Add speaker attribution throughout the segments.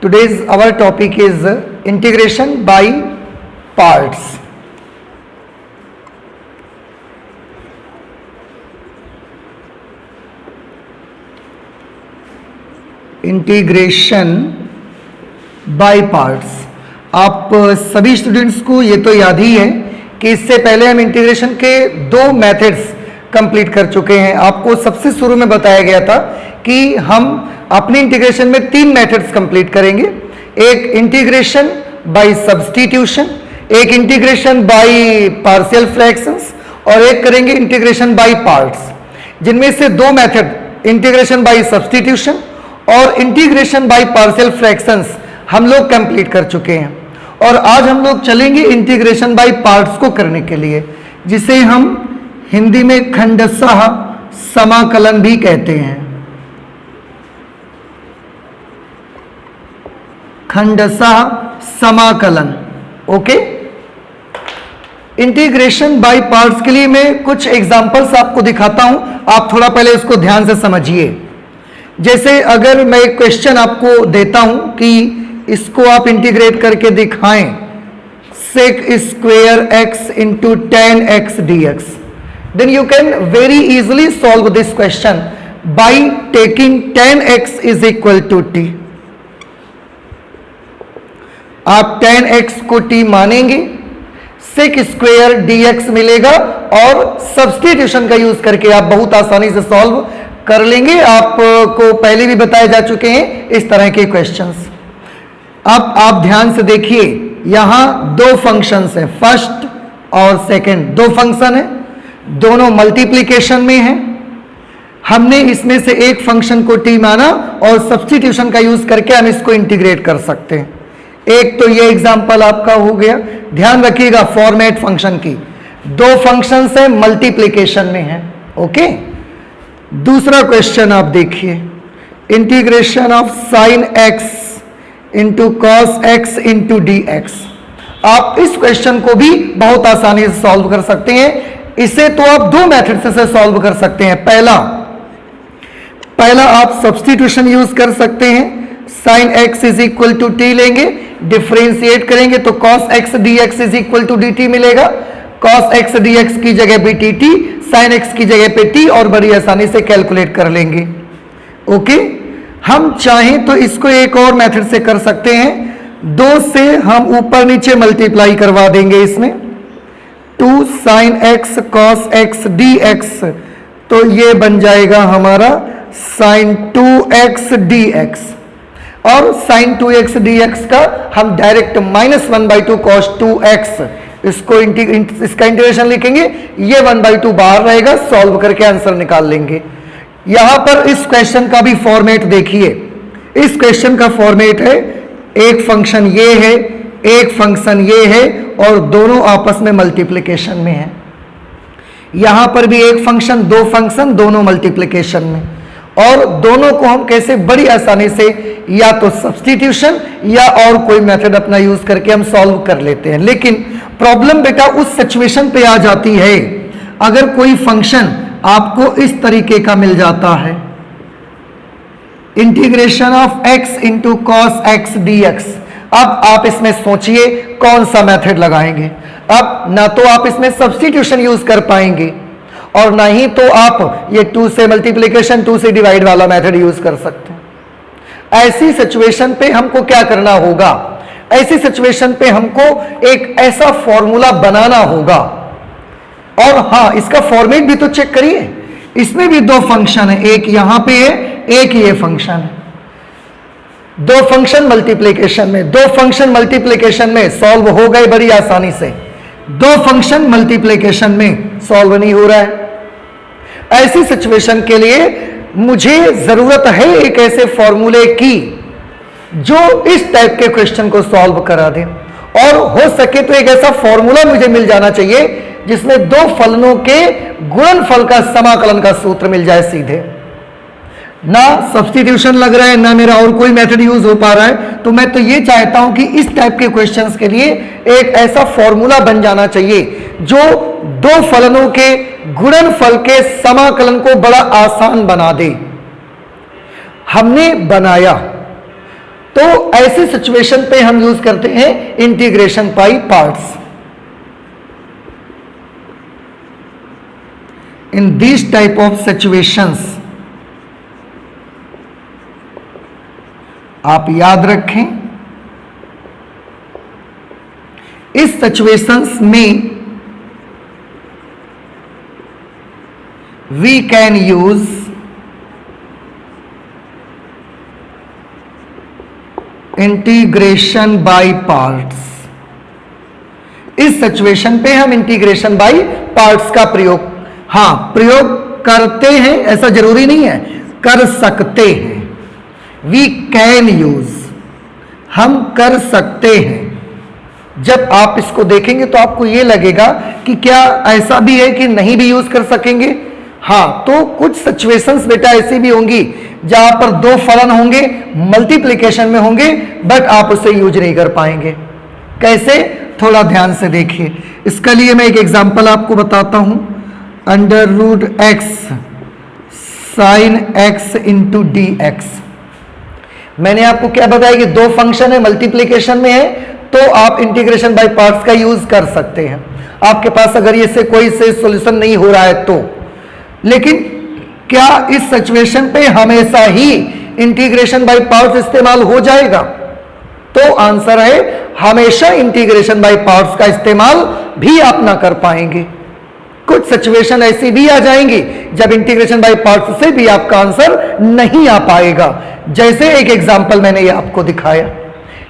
Speaker 1: Today's our topic is integration by parts. Integration by parts. आप सभी students को ये तो याद ही है कि इससे पहले हम इंटीग्रेशन के दो मेथड्स कंप्लीट कर चुके हैं। आपको सबसे शुरू में बताया गया था कि हम अपनी इंटीग्रेशन में तीन मेथड्स कंप्लीट करेंगे, एक इंटीग्रेशन बाय सब्स्टिट्यूशन, एक इंटीग्रेशन बाय पार्शियल फ्रैक्शंस और एक करेंगे इंटीग्रेशन बाय पार्ट्स, जिनमें से दो मेथड इंटीग्रेशन बाय सब्स्टिट्यूशन और इंटीग्रेशन बाय पार्शियल फ्रैक्शंस हम लोग कंप्लीट कर चुके हैं। और आज हम लोग चलेंगे इंटीग्रेशन बाय पार्ट्स को करने के लिए, जिसे हम हिंदी में खंडशः समाकलन भी कहते हैं। खंडशः समाकलन। ओके, इंटीग्रेशन बाय पार्ट्स के लिए मैं कुछ एग्जांपल्स आपको दिखाता हूं, आप थोड़ा पहले इसको ध्यान से समझिए। जैसे अगर मैं एक क्वेश्चन आपको देता हूं कि इसको आप इंटीग्रेट करके दिखाएं, sec square x into 10x dx, then you can very easily solve this question by taking 10x is equal to t. आप 10x को t मानेंगे, sec square dx मिलेगा और सब्स्टिट्यूशन का यूज करके आप बहुत आसानी से सॉल्व कर लेंगे। आपको पहले भी बताए जा चुके हैं इस तरह के क्वेश्चंस। अब आप ध्यान से देखिए, यहां दो फंक्शंस हैं, फर्स्ट और सेकंड, दो फंक्शन है, दोनों मल्टीप्लिकेशन में हैं। हमने इसमें से एक फंक्शन को t माना और सब्स्टिट्यूशन का यूज करके हम इसको इंटीग्रेट कर सकते हैं। एक तो ये एग्जांपल आपका हो गया। ध्यान रखिएगा फॉर्मेट फंक्शन की, दो फंक्शंस हैं, मल्टीप्लिकेशन में हैं। ओके, दूसरा क्वेश्चन आप देखिए, integration of sine X into cos x into D x. आप इस क्वेश्चन को भी बहुत आसानी से सॉल्व कर सकते हैं। इसे तो आप दो मेथड से सॉल्व कर सकते हैं। पहला आप सब्स्टिट्यूशन यूज कर सकते हैं, sine X is equal to T लेंगे, डिफरेंशिएट करेंगे तो cos X D X is equal to D T मिलेगा। कॉस एक्स डी एक्स की जगह पे टी टी, साइन एक्स की जगह पे टी, और बड़ी आसानी से कैलकुलेट कर लेंगे। ओके, हम चाहें तो इसको एक और मेथड से कर सकते हैं, दो से हम ऊपर नीचे मल्टीप्लाई करवा देंगे इसमें, 2 sine x cos X D x, तो ये बन जाएगा हमारा साइन 2x dx। और साइन 2x dx का हम डायरेक्ट -1/2 cos 2x, इसको इसका इंटीग्रेशन लिखेंगे, ये 1/2 बाहर रहेगा, सॉल्व करके आंसर निकाल लेंगे। यहां पर इस क्वेश्चन का भी फॉर्मेट देखिए, इस क्वेश्चन का फॉर्मेट है, एक फंक्शन ये है, एक फंक्शन ये है, और दोनों आपस में मल्टीप्लिकेशन में है। यहां पर भी एक फंक्शन, दो फंक्शन, दोनों मल्टीप्लिकेशन में, और दोनों को हम कैसे बड़ी आसानी से या तो सब्स्टिट्यूशन या और कोई मेथड अपना यूज करके हम सॉल्व कर लेते हैं। लेकिन प्रॉब्लम बेटा उस सिचुएशन पे आ जाती है अगर कोई फंक्शन आपको इस तरीके का मिल जाता है, integration of x into cos X D x. अब आप इसमें सोचिए कौन सा मेथड लगाएंगे। अब ना तो आप इसमें सब्स्टिट्यूशन यूज कर पाएंगे और ना ही तो आप ये 2 से मल्टीप्लिकेशन 2 से डिवाइड वाला मेथड यूज कर सकते हैं। ऐसी सिचुएशन पे हमको क्या करना होगा, ऐसी सिचुएशन पे हमको एक ऐसा फॉर्मूला बनाना होगा। और हाँ, इसका फॉर्मेट भी तो चेक करिए, इसमें भी दो फंक्शन है, एक यहां पे है, एक ये फंक्शन है। दो फंक्शन मल्टीप्लिकेशन में, दो फंक्शन मल्टीप्लिकेशन में सॉल्व हो गए बड़ी आसानी से, दो फंक्शन मल्टीप्लिकेशन में सॉल्व नहीं हो रहा है। ऐसी सिचुएशन के लिए मुझे जरूरत है एक ऐसे फॉर्मूले की जो इस टाइप के क्वेश्चन को सॉल्व करा दे, और हो सके तो एक ऐसा फॉर्मूला मुझे मिल जाना चाहिए जिसमें दो फलनों के गुणनफल का समाकलन का सूत्र मिल जाए सीधे। ना सब्स्टिट्यूशन लग रहा है, ना मेरा और कोई मेथड यूज हो पा रहा है, तो मैं तो ये चाहता हूं कि इस टाइप के क्वेश्चंस के लिए एक ऐसा फॉर्मूला बन जाना चाहिए जो दो फलनों के गुणनफल के समाकलन को बड़ा आसान बना दे। हमने बनाया तो ऐसी सिचुएशन पे हम यूज करते हैं integration by parts. In this type of situations आप याद रखें, इस सिचुएशंस में we can use integration by parts. इस सिचुएशन पे हम इंटीग्रेशन बाय पार्ट्स का प्रयोग, हां प्रयोग करते हैं, ऐसा जरूरी नहीं है, कर सकते हैं। वी कैन यूज, हम कर सकते हैं। जब आप इसको देखेंगे तो आपको यह लगेगा कि क्या ऐसा भी है कि नहीं भी यूज कर सकेंगे? हां, तो कुछ सिचुएशंस बेटा ऐसी भी होंगी जहां पर दो फलन होंगे, मल्टीप्लिकेशन में होंगे, बट आप उसे यूज नहीं कर पाएंगे। कैसे? थोड़ा ध्यान से देखिए। इसके लिए मैं एक एग्जांपल आपको बताता हूं। Under root X sine X into D X. मैंने आपको क्या बताया कि दो फंक्शन है, मल्टीप्लिकेशन में है, तो आप इंटीग्रेशन बाय पार्ट्स का यूज कर सकते हैं। आपके पास अगर ये से कोई से सॉल्यूशन नहीं हो रहा है तो, लेकिन क्या इस सिचुएशन पे हमेशा ही इंटीग्रेशन बाय पार्ट्स इस्तेमाल हो जाएगा? तो आंसर है हमेशा इंटीग्रेशन बाय पार्ट्स का इस्तेमाल भी आप ना कर पाएंगे। कुछ सिचुएशन ऐसी भी आ जाएंगी जब इंटीग्रेशन बाय पार्ट्स से भी आपका आंसर नहीं आ पाएगा। जैसे एक एग्जांपल मैंने ये आपको दिखाया,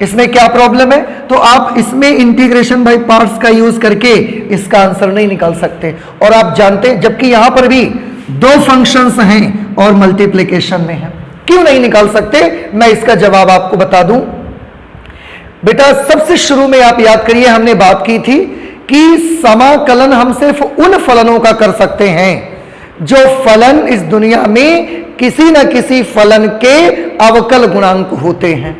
Speaker 1: इसमें क्या प्रॉब्लम है, तो आप इसमें इंटीग्रेशन बाय पार्ट्स का यूज करके इसका आंसर नहीं निकाल सकते। और आप जानते हैं, जबकि यहां पर भी दो फंक्शंस हैं और मल्टीप्लिकेशन में है, क्यों नहीं निकाल सकते? मैं इसका जवाब आपको बता दूं। बेटा सबसे शुरू में आप याद करिए, हमने बात की थी कि समाकलन हम सिर्फ उन फलनों का कर सकते हैं जो फलन इस दुनिया में किसी न किसी फलन के अवकल गुणांक होते हैं।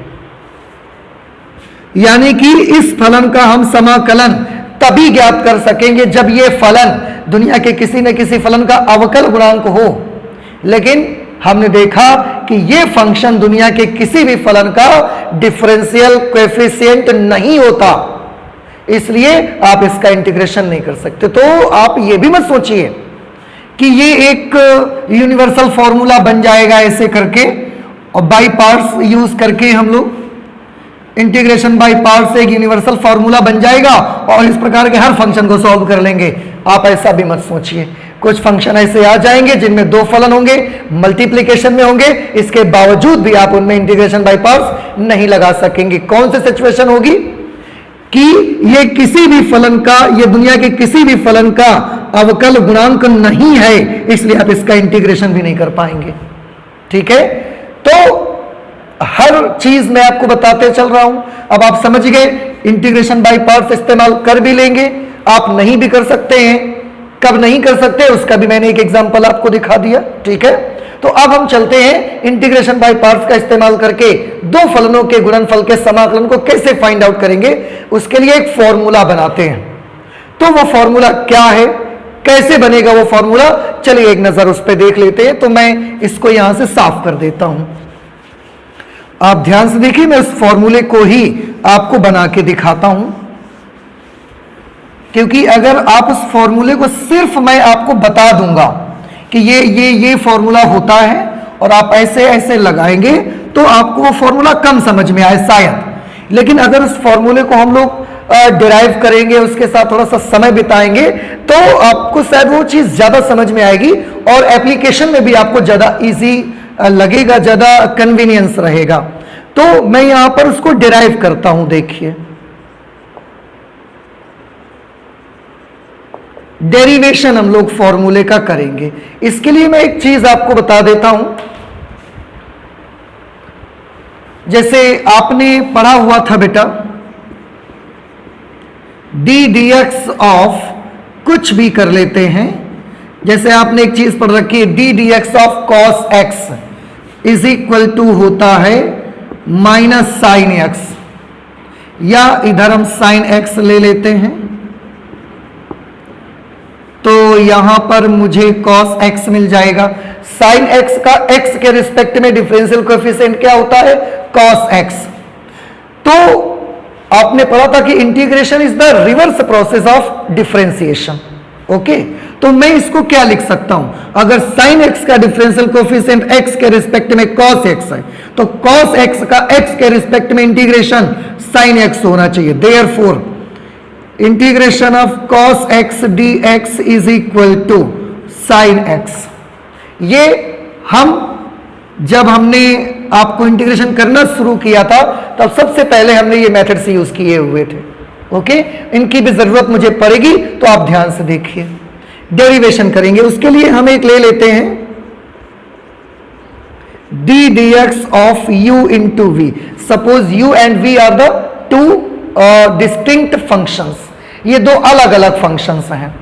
Speaker 1: यानी कि इस फलन का हम समाकलन तभी ज्ञात कर सकेंगे जब यह फलन दुनिया के किसी न किसी फलन का अवकल गुणांक हो। लेकिन हमने देखा कि यह फंक्शन दुनिया के किसी भी फलन का डिफरेंशियल कोएफिशिएंट नहीं होता, इसलिए आप इसका इंटीग्रेशन नहीं कर सकते। तो आप यह भी मत सोचिए कि ये एक यूनिवर्सल फॉर्मूला बन जाएगा ऐसे करके, और बाय पार्ट्स यूज करके हम लोग इंटीग्रेशन बाय पार्ट्स से एक यूनिवर्सल फॉर्मूला बन जाएगा और इस प्रकार के हर फंक्शन को सॉल्व कर लेंगे। आप ऐसा भी मत सोचिए। कुछ फंक्शन ऐसे आ जाएंगे जिनमें दो फलन होंगे, मल्टीप्लिकेशन में होंगे, इसके बावजूद भी आप उनमें इंटीग्रेशन बाय पार्ट्स नहीं लगा सकेंगे। कौन सी सिचुएशन होगी कि ये किसी भी फलन का, ये दुनिया के किसी भी फलन का अवकल गुणांक नहीं है, इसलिए आप इसका इंटीग्रेशन भी नहीं कर पाएंगे। ठीक है, तो हर चीज मैं आपको बताते चल रहा हूं। अब आप समझ गए, इंटीग्रेशन बाय पार्ट्स इस्तेमाल कर भी लेंगे, आप नहीं भी कर सकते हैं। कब नहीं कर सकते उसका भी मैंने एक एग्जांपल आपको दिखा दिया। ठीक है, तो अब हम चलते हैं इंटीग्रेशन बाय पार्ट्स का इस्तेमाल करके दो फलनों के गुणनफल के समाकलन को कैसे फाइंड आउट करेंगे, उसके लिए एक फॉर्मूला बनाते हैं। तो वो फॉर्मूला क्या है, कैसे बनेगा वो फॉर्मूला, चलिए एक नजर उस पर देख लेते हैं। तो मैं इसको यहां से साफ कर देता हूं। आप ध्यान से देखिए, मैं उस फॉर्मूले को ही आपको बना के दिखाता हूं, क्योंकि अगर आप उस फॉर्मूले को सिर्फ मैं आपको बता दूंगा कि ये फॉर्मूला होता है और आप ऐसे ऐसे लगाएंगे तो आपको वो फॉर्मूला कम समझ में आए शायद। लेकिन अगर उस फॉर्मूले को हम लोग डिराइव करेंगे, उसके साथ थोड़ा सा समय बिताएंगे, तो आपको शायद वो चीज ज्यादा समझ में आएगी और एप्लीकेशन में भी आपको ज्यादा इजी लगेगा, ज्यादा कन्वीनियंस रहेगा। तो मैं यहां पर उसको डिराइव करता हूं। देखिए, डेरिवेशन हम लोग फॉर्मूले का करेंगे। इसके लिए मैं एक चीज आपको बता देता हूं। जैसे आपने पढ़ा हुआ था बेटा, डी डी एक्स ऑफ कुछ भी कर लेते हैं। जैसे आपने एक चीज पढ़ रखी है, D D x of cos X is equal to होता है माइनस साइन एक्स, या इधर हम साइन एक्स ले लेते हैं। तो यहां पर मुझे cos x मिल जाएगा। sin x का x के रिस्पेक्ट में डिफरेंशियल कोएफिशिएंट क्या होता है, cos x। तो आपने पढ़ा था कि integration is the reverse process of differentiation. Okay, तो मैं इसको क्या लिख सकता हूं, अगर साइन एक्स का डिफरेंशियल कोफिशिएंट एक्स के रिस्पेक्ट में कॉस एक्स है, तो कॉस एक्स का एक्स के रिस्पेक्ट में इंटीग्रेशन साइन एक्स होना चाहिए। Therefore integration of cos X D X is equal to sine X. ये हम जब हमने आपको इंटीग्रेशन करना शुरू किया था तब सबसे पहले हमने ये मेथड से यूज किए हुए थे। ओके, इनकी भी जरूरत मुझे पड़ेगी तो आप ध्यान से देखिए। डेरिवेशन करेंगे, उसके लिए हम एक ले लेते हैं D D x of u into V. Suppose u and v are the two distinct functions, ये दो अलग अलग फंक्शंस हैं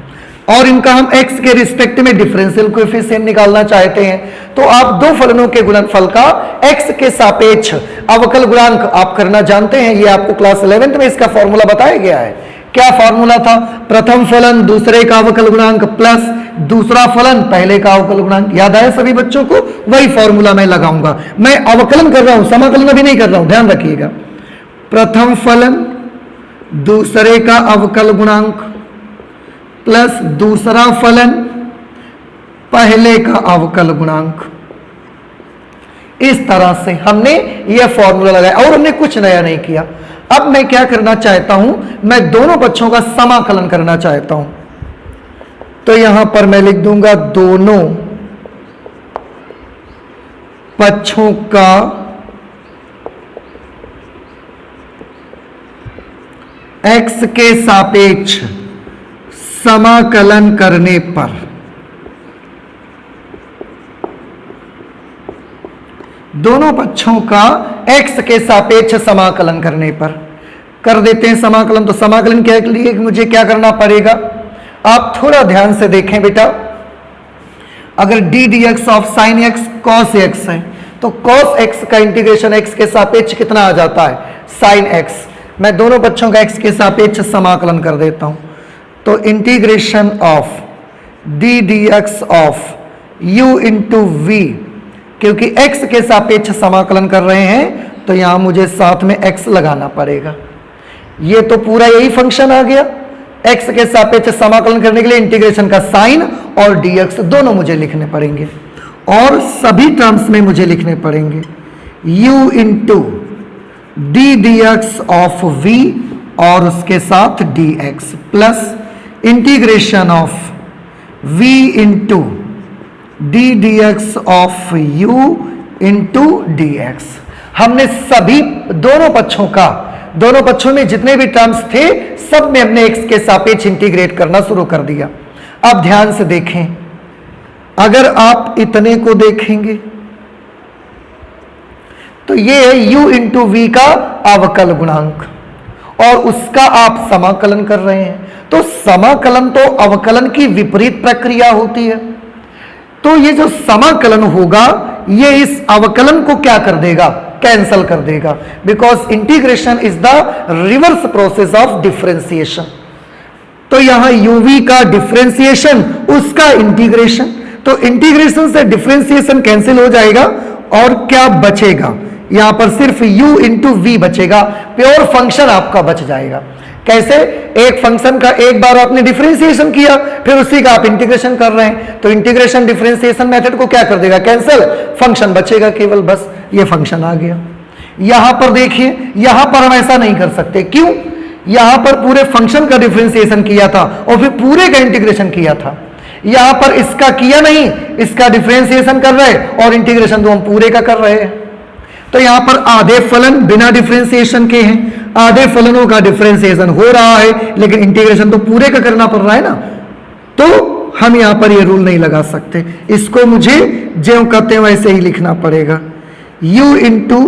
Speaker 1: और इनका हम x के रिस्पेक्ट में डिफरेंशियल कोएफिशिएंट निकालना चाहते हैं, तो आप दो फलनों के गुणनफल का x के सापेक्ष अवकल गुणांक आप करना जानते हैं। ये आपको क्लास 11th में इसका फॉर्मूला बताया गया है। क्या फॉर्मूला था, प्रथम फलन दूसरे का अवकल गुणांक प्लस दूसरा फलन पहले का अवकल गुणांक। याद आया सभी बच्चों को? वही फॉर्मूला मैं लगाऊंगा। मैं अवकलन कर रहा हूं, समाकलन अभी नहीं कर रहा हूं, ध्यान रखिएगा। प्रथम फलन दूसरे का अवकल गुणांक प्लस दूसरा फलन पहले का अवकल गुणांक। इस तरह से हमने यह फॉर्मूला लगाया और हमने कुछ नया नहीं किया। अब मैं क्या करना चाहता हूं, मैं दोनों पक्षों का समाकलन करना चाहता हूं, तो यहां पर मैं लिख दूंगा दोनों पक्षों का x के सापेक्ष समाकलन करने पर दोनों पक्षों का x के सापेक्ष समाकलन करने पर कर देते हैं समाकलन। तो समाकलन के लिए मुझे क्या करना पड़ेगा, आप थोड़ा ध्यान से देखें बेटा। अगर D D x of sine x cos X है तो कॉस एक्स का इंटीग्रेशन एक्स के सापेक्ष कितना आ जाता है, साइन एक्स। मैं दोनों पक्षों का एक्स के सापेक्ष समाकलन कर देता हूं, तो integration of D D x of u into V, क्योंकि x के सापेक्ष समाकलन कर रहे हैं तो यहां मुझे साथ में x लगाना पड़ेगा। ये तो पूरा यही फंक्शन आ गया। x के सापेक्ष समाकलन करने के लिए इंटीग्रेशन का साइन और dx दोनों मुझे लिखने पड़ेंगे और सभी टर्म्स में मुझे लिखने पड़ेंगे u into D D x of v और उसके साथ dx plus integration of v into D D x of you into D x. हमने सभी दोनों पक्षों में जितने भी टर्म्स थे सब में हमने x के सापेक्ष इंटीग्रेट करना शुरू कर दिया। अब ध्यान से देखें, अगर आप इतने को देखेंगे तो ये है u इंटू वी का अवकल गुणांक और उसका आप समाकलन कर रहे हैं। तो समाकलन तो अवकलन की विपरीत प्रक्रिया होती है, तो ये जो समाकलन होगा ये इस अवकलन को क्या कर देगा, कैंसल कर देगा, because integration is the reverse process of differentiation. तो यहां uv का डिफरेंशिएशन उसका इंटीग्रेशन, तो इंटीग्रेशन से डिफरेंशिएशन कैंसिल हो जाएगा और क्या बचेगा, यहां पर सिर्फ u इंटू वी बचेगा, प्योर फंक्शन आपका बच जाएगा। कैसे, एक फंक्शन का एक बार आपने डिफरेंशिएशन किया फिर उसी का आप इंटीग्रेशन कर रहे हैं, तो इंटीग्रेशन डिफरेंशिएशन मेथड को क्या कर देगा, कैंसिल, फंक्शन बचेगा केवल, बस ये फंक्शन आ गया। यहां पर देखिए, यहां पर हम ऐसा नहीं कर सकते, क्यों, यहां पर पूरे फंक्शन का डिफरेंशिएशन किया था और फिर पूरे का इंटीग्रेशन किया था। यहां पर इसका किया नहीं, इसका डिफरेंशिएशन कर रहे और इंटीग्रेशन तो हम पूरे का कर रहे हैं। तो यहां पर आधे फलन बिना डिफरेंशिएशन के हैं, आधे फलनों का डिफरेंशिएशन हो रहा है लेकिन इंटीग्रेशन तो पूरे का करना पड़ रहा है ना, तो हम यहां पर ये रूल नहीं लगा सकते। इसको मुझे ज्यों कहते हैं वैसे ही लिखना पड़ेगा, u into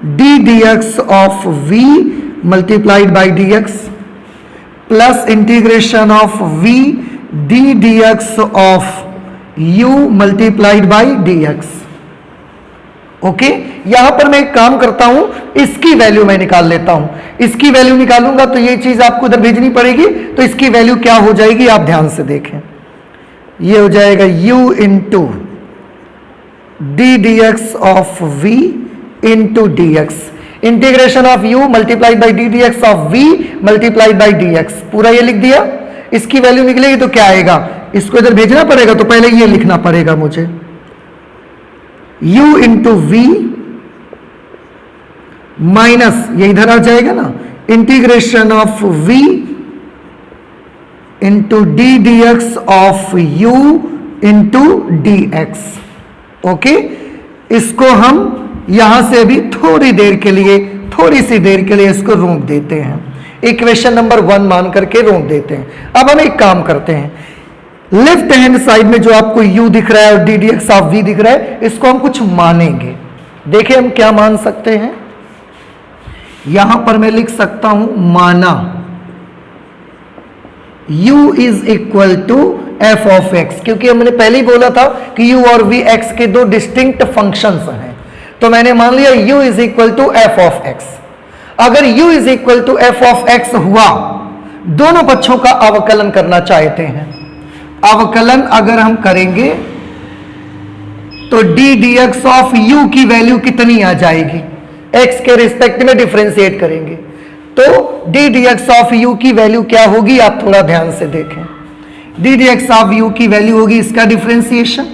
Speaker 1: D D x of v multiplied by D x plus integration of v D D x of u multiplied by D x. Okay, यहां पर मैं एक काम करता हूं, इसकी वैल्यू मैं निकाल लेता हूं। इसकी वैल्यू निकालूंगा तो ये चीज आपको उधर भेजनी पड़ेगी, तो इसकी वैल्यू क्या हो जाएगी आप ध्यान से देखें, ये हो जाएगा u into D D x of v into D x. Integration of u multiplied by D D x of v multiplied by D x, पूरा ये लिख दिया। इसकी वैल्यू निकलेगी तो क्या आएगा, इसको इधर भेजना पड़ेगा, तो पहले ये लिखना पड़ेगा मुझे, u इंटू वी माइनस ये इधर आ जाएगा ना, integration of v into D D x of u into D x. Okay, इसको हम यहां से भी थोड़ी देर के लिए, थोड़ी सी देर के लिए इसको रोक देते हैं, इक्वेशन नंबर 1 मान करके रोक देते हैं। अब हम एक काम करते हैं, लेफ्ट हैंड साइड में जो आपको u दिख रहा है और d D x of v दिख रहा है, इसको हम कुछ मानेंगे। देखिए हम क्या मान सकते हैं, यहां पर मैं लिख सकता हूं माना u is equal to F of X, क्योंकि हमने पहले ही बोला था कि u और v x के दो डिस्टिंक्ट फंक्शंस हैं, तो मैंने मान लिया u is equal to F of X. अगर u is equal to F of X हुआ, दोनों पक्षों का अवकलन करना चाहते हैं, अवकलन अगर हम करेंगे तो d D x of u की वैल्यू कितनी आ जाएगी, x के रिस्पेक्ट में डिफरेंशिएट करेंगे तो d D x of u की वैल्यू क्या होगी, आप थोड़ा ध्यान से देखें। D D x of u की वैल्यू होगी इसका differentiation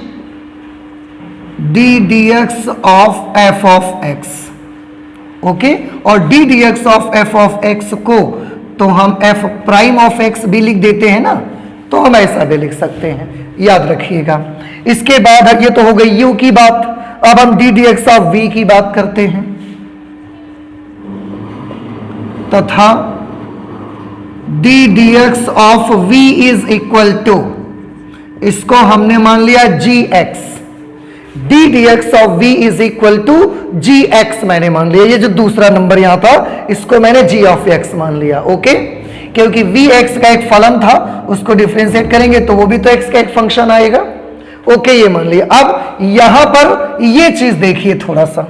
Speaker 1: d D x of f of x. Okay, और d D x of f of x को तो हम एफ प्राइम ऑफ एक्स भी लिख देते हैं ना, तो हम ऐसा भी लिख सकते हैं, याद रखिएगा। इसके बाद ये तो हो गई u की बात, अब हम D D x of v की बात करते हैं, तथा D D x of v is equal to, इसको हमने मान लिया gx, D D x of v is equal to gx मैंने मान लिया, ये जो दूसरा नंबर यहां था इसको मैंने g ऑफ x मान लिया। ओके, क्योंकि vx का एक फलन था, उसको डिफरेंशिएट करेंगे तो वो भी तो x का एक फंक्शन आएगा। ओके, ये मान लिया। अब यहां पर ये चीज देखिए थोड़ा सा,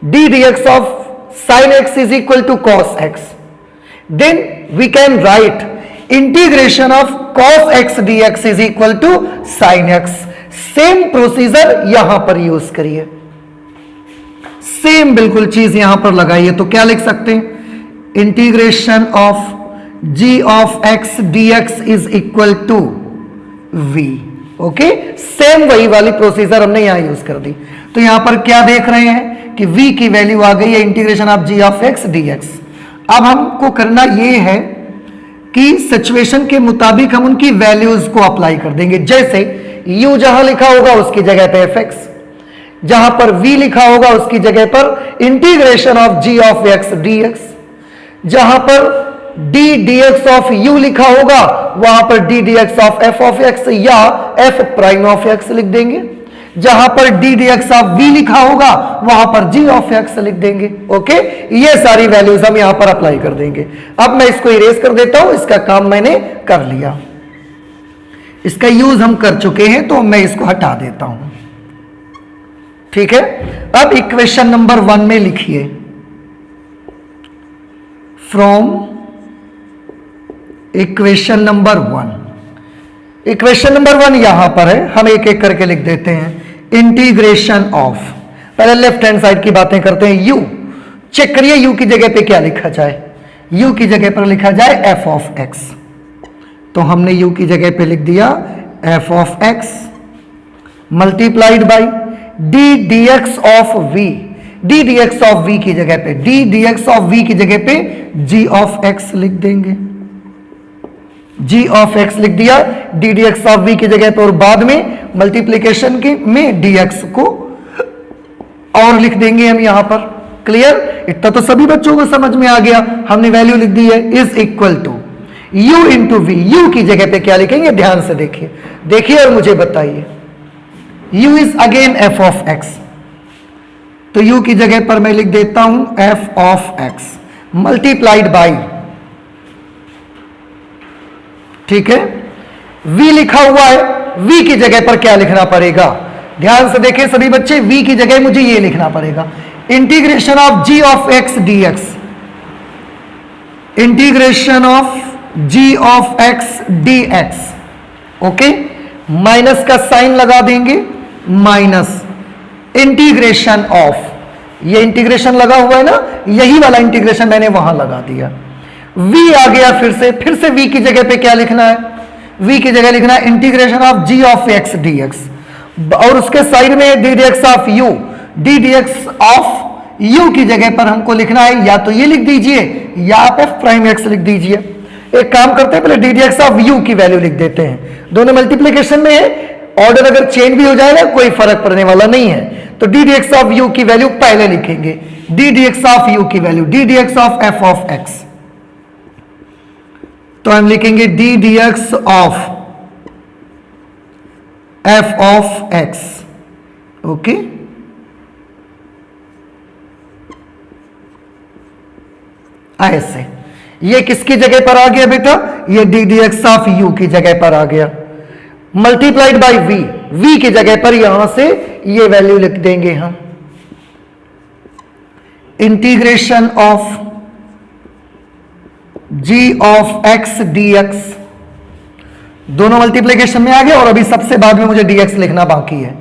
Speaker 1: D D x of sin x is equal to cos x, then we can write integration of cos x dx is equal to sin x। Same procedure यहां पर यूज करिए, सेम बिल्कुल चीज यहां पर लगाइए, तो क्या लिख सकते हैं, integration of g of x dx is equal to v। Okay, same वही वाली प्रोसीजर हमने यहां यूज कर दी। तो यहां पर क्या देख रहे हैं कि v की वैल्यू आ गई है integration of g of x dx। अब हमको करना ये है कि सिचुएशन के मुताबिक हम उनकी वैल्यूज को अप्लाई कर देंगे। जैसे u जहां लिखा होगा उसकी जगह पे fx, जहां पर v लिखा होगा उसकी जगह पर integration of g of x dx, जहां पर d dx ऑफ u लिखा होगा वहां पर d dx of f of x या f प्राइम ऑफ x लिख देंगे, जहां पर d dx ऑफ v लिखा होगा वहां पर g ऑफ x लिख देंगे। ओके, ये सारी वैल्यूज हम यहां पर अप्लाई कर देंगे। अब मैं इसको इरेज कर देता हूं, इसका काम मैंने कर लिया, इसका यूज हम कर चुके हैं, तो मैं इसको हटा देता हूं। ठीक है, अब इक्वेशन नंबर 1 में लिखिए, from equation number 1, equation number 1 यहां पर है, हम एक एक करके लिख देते हैं। इंटीग्रेशन ऑफ, पहले लेफ्ट हैंड साइड की बातें करते हैं। u चेक करिए, u की जगह पे क्या लिखा जाए, u की जगह पर लिखा जाए f ऑफ x, तो हमने u की जगह पे लिख दिया f of x multiplied by d dx of v, d dx of v की जगह पे, d dx ऑफ v की जगह पे g ऑफ x लिख देंगे, g ऑफ x लिख दिया, d dx ऑफ v की जगह पे, और बाद में मल्टीप्लीकेशन के में dx को और लिख देंगे हम यहां पर। क्लियर, इतना तो सभी बच्चों को समझ में आ गया। हमने वैल्यू लिख दी है is equal to u into V, u की जगह पे क्या लिखेंगे, ध्यान से देखिए, देखिए और मुझे बताइए। u is again f of x, तो u की जगह पर मैं लिख देता हूं f of x multiplied by, ठीक है, v लिखा हुआ है, v की जगह पर क्या लिखना पड़ेगा, ध्यान से देखें सभी बच्चे, v की जगह मुझे ये लिखना पड़ेगा, integration of g of x dx, integration of g of x dx। Okay, minus का साइन लगा देंगे, माइनस इंटीग्रेशन ऑफ ये इंटीग्रेशन लगा हुआ है ना, यही वाला इंटीग्रेशन मैंने वहां लगा दिया। v आ गया, फिर से v की जगह पे क्या लिखना है, v की जगह लिखना है integration of g of x dx, और उसके साइड में D D x of u, D D x of u की जगह पर हमको लिखना है या तो ये लिख दीजिए या आप f प्राइम x लिख दीजिए। एक काम करते हैं, पहले D D x of u की वैल्यू लिख देते हैं, दोनों मल्टीप्लीकेशन में है, ऑर्डर अगर चेंज भी हो जाएगा कोई फर्क पड़ने वाला नहीं है। तो d D x of u की वैल्यू पहले लिखेंगे, d D x of u की value d D x of f of x, तो हम लिखेंगे d D x of f of x. Okay, ऐसे ये किसकी जगह पर आ गया बेटा, ये d D x of u की जगह पर आ गया, मल्टीप्लाइड बाई v, v की जगह पर यहां से ये वैल्यू लिख देंगे हम, integration of g of x dx, दोनों मल्टीप्लिकेशन में आ गया और अभी सबसे बाद में मुझे dx लिखना बाकी है,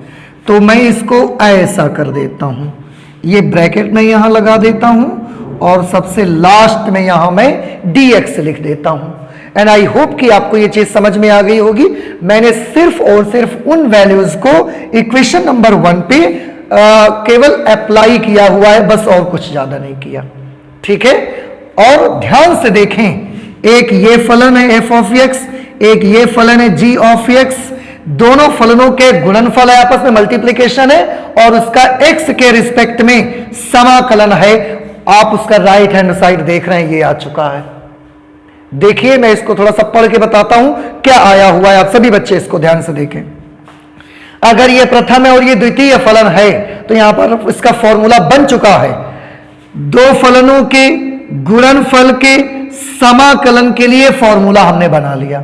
Speaker 1: तो मैं इसको ऐसा कर देता हूं, ये ब्रैकेट में यहां लगा देता हूं और सबसे लास्ट में यहां मैं dx लिख देता हूं। एंड आई होप कि आपको ये चीज समझ में आ गई होगी। मैंने सिर्फ और सिर्फ उन वैल्यूज को इक्वेशन नंबर 1 पे केवल अप्लाई किया हुआ है, बस और कुछ ज्यादा नहीं किया, ठीक है। और ध्यान से देखें, एक ये फलन है f ऑफ x, एक ये फलन है g ऑफ x, दोनों फलनों के गुणनफल है, आपस में मल्टीप्लीकेशन है और उसका x के रिस्पेक्ट में समाकलन है। आप उसका राइट हैंड साइड देख रहे हैं, ये आ चुका है। देखिए मैं इसको थोड़ा सा पढ़ के बताता हूं क्या आया हुआ है, आप सभी बच्चे इसको ध्यान से देखें। अगर ये प्रथम है और ये द्वितीय फलन है तो यहां पर इसका फॉर्मूला बन चुका है, दो फलनों के गुणनफल के समाकलन के लिए फॉर्मूला हमने बना लिया।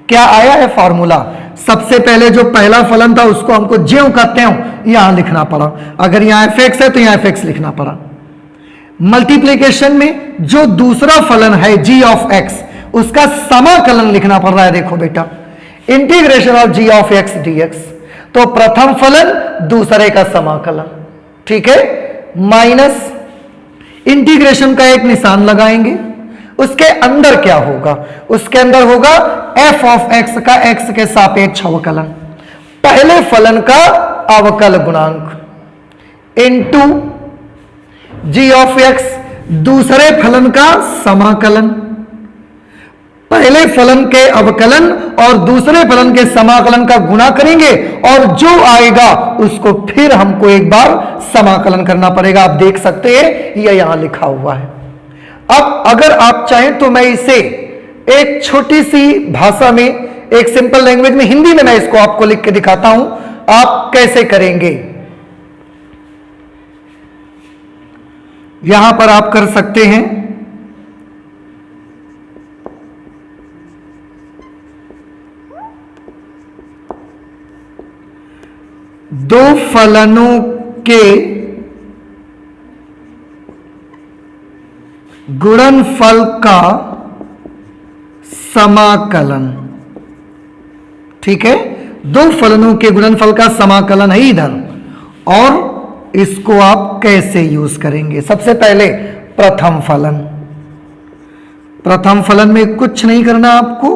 Speaker 1: क्या आया है फॉर्मूला, सबसे पहले जो पहला फलन था उसको हमको ज्यों कहते हैं यहां लिखना पड़ा, अगर यहां fx है तो यहां fx लिखना पड़ा। मल्टीप्लिकेशन में जो दूसरा फलन है g ऑफ x, उसका समाकलन लिखना पड़ रहा है, देखो बेटा integration of g of x dx, तो प्रथम फलन दूसरे का समाकलन, ठीक है, माइनस इंटीग्रेशन का एक निशान लगाएंगे, उसके अंदर क्या होगा, उसके अंदर होगा f ऑफ x का x के सापेक्ष अवकलन, पहले फलन का अवकल गुणांक इनटू g ऑफ x दूसरे फलन का समाकलन, पहले फलन के अवकलन और दूसरे फलन के समाकलन का गुणा करेंगे और जो आएगा उसको फिर हमको एक बार समाकलन करना पड़ेगा। आप देख सकते हैं ये यहां लिखा हुआ है। अब अगर आप चाहें तो मैं इसे एक छोटी सी भाषा में, एक सिंपल लैंग्वेज में, हिंदी में मैं इसको आपको लिख के दिखाता हूं, आप कैसे करेंगे। यहां पर आप कर सकते हैं, दो फलनों के गुणनफल का समाकलन, ठीक है, दो फलनों के गुणनफल का समाकलन है इधर, और इसको आप कैसे यूज करेंगे। सबसे पहले प्रथम फलन, प्रथम फलन में कुछ नहीं करना आपको,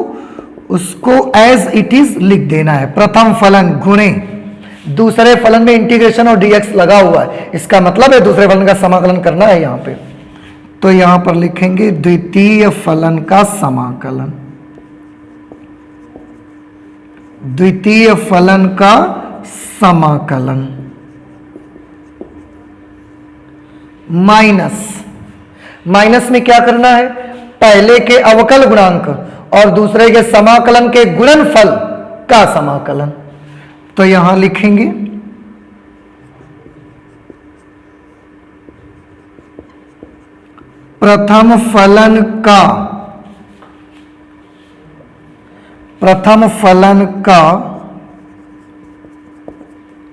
Speaker 1: उसको एज इट इज लिख देना है, प्रथम फलन गुणे दूसरे फलन में इंटीग्रेशन और dx लगा हुआ है, इसका मतलब है दूसरे फलन का समाकलन करना है यहां पे, तो यहां पर लिखेंगे द्वितीय फलन का समाकलन, द्वितीय फलन का समाकलन माइनस, माइनस में क्या करना है, पहले के अवकल गुणांक और दूसरे के समाकलन के गुणनफल का समाकलन, तो यहां लिखेंगे प्रथम फलन का, प्रथम फलन का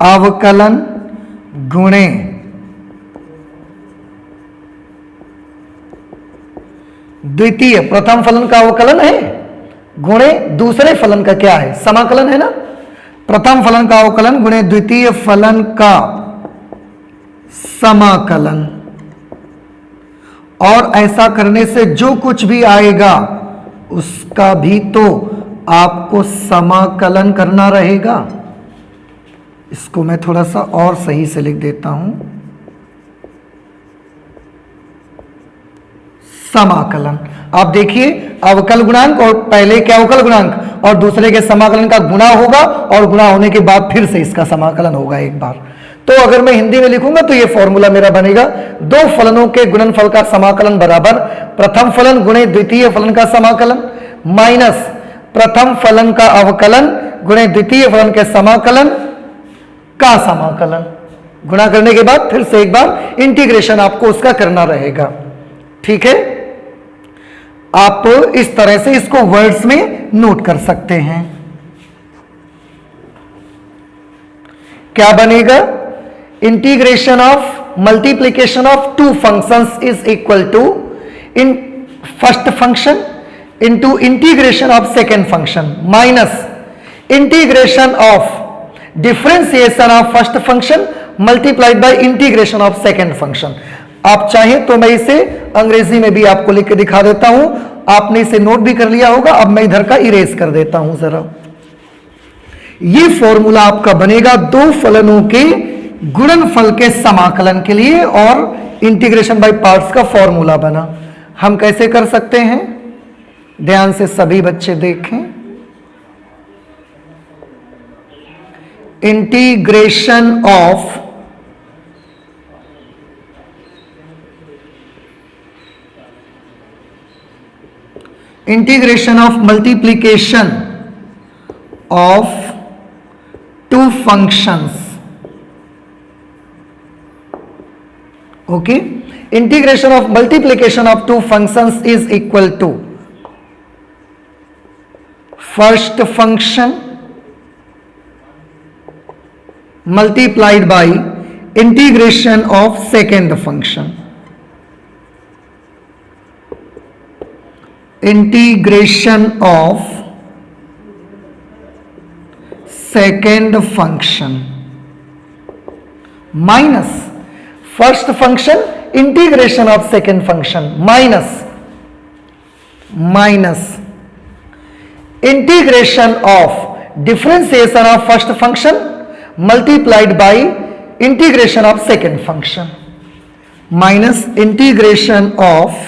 Speaker 1: अवकलन गुणे द्वितीय, प्रथम फलन का अवकलन है गुणे दूसरे फलन का क्या है, समाकलन है ना, प्रथम फलन का अवकलन गुणे द्वितीय फलन का समाकलन। और ऐसा करने से जो कुछ भी आएगा उसका भी तो आपको समाकलन करना रहेगा। इसको मैं थोड़ा सा और सही से लिख देता हूं, समाकलन। आप देखिए अवकल गुणांक और पहले के अवकल गुणांक और दूसरे के समाकलन का गुणा होगा और गुणा होने के बाद फिर से इसका समाकलन होगा एक बार। तो अगर मैं हिंदी में लिखूंगा तो ये फॉर्मूला मेरा बनेगा, दो फलनों के गुणनफल का समाकलन बराबर प्रथम फलन गुणे द्वितीय फलन का समाकलन माइनस प्रथम फलन का अवकलन गुणे द्वितीय फलन के समाकलन का समाकलन। गुणा करने के बाद फिर से एक बार इंटीग्रेशन आपको उसका करना रहेगा। ठीक है, आप इस तरह से इसको वर्ड्स में नोट कर सकते हैं। क्या बनेगा? Integration of multiplication of two functions is equal to in first function into integration of second function minus integration of differentiation of first function multiplied by integration of second function. आप चाहें तो मैं इसे अंग्रेजी में भी आपको लिख के दिखा देता हूं, आपने इसे नोट भी कर लिया होगा। अब मैं इधर का इरेज कर देता हूं जरा। ये फॉर्मूला आपका बनेगा दो फलनों के गुणनफल के समाकलन के लिए और इंटीग्रेशन बाय पार्ट्स का फॉर्मूला बना। हम कैसे कर सकते हैं, ध्यान से सभी बच्चे देखें। Integration of multiplication of two functions. Okay, integration of multiplication of two functions is equal to first function multiplied by integration of second function. Integration of second function minus first function integration of second function minus integration of differentiation of first function multiplied by integration of second function minus integration of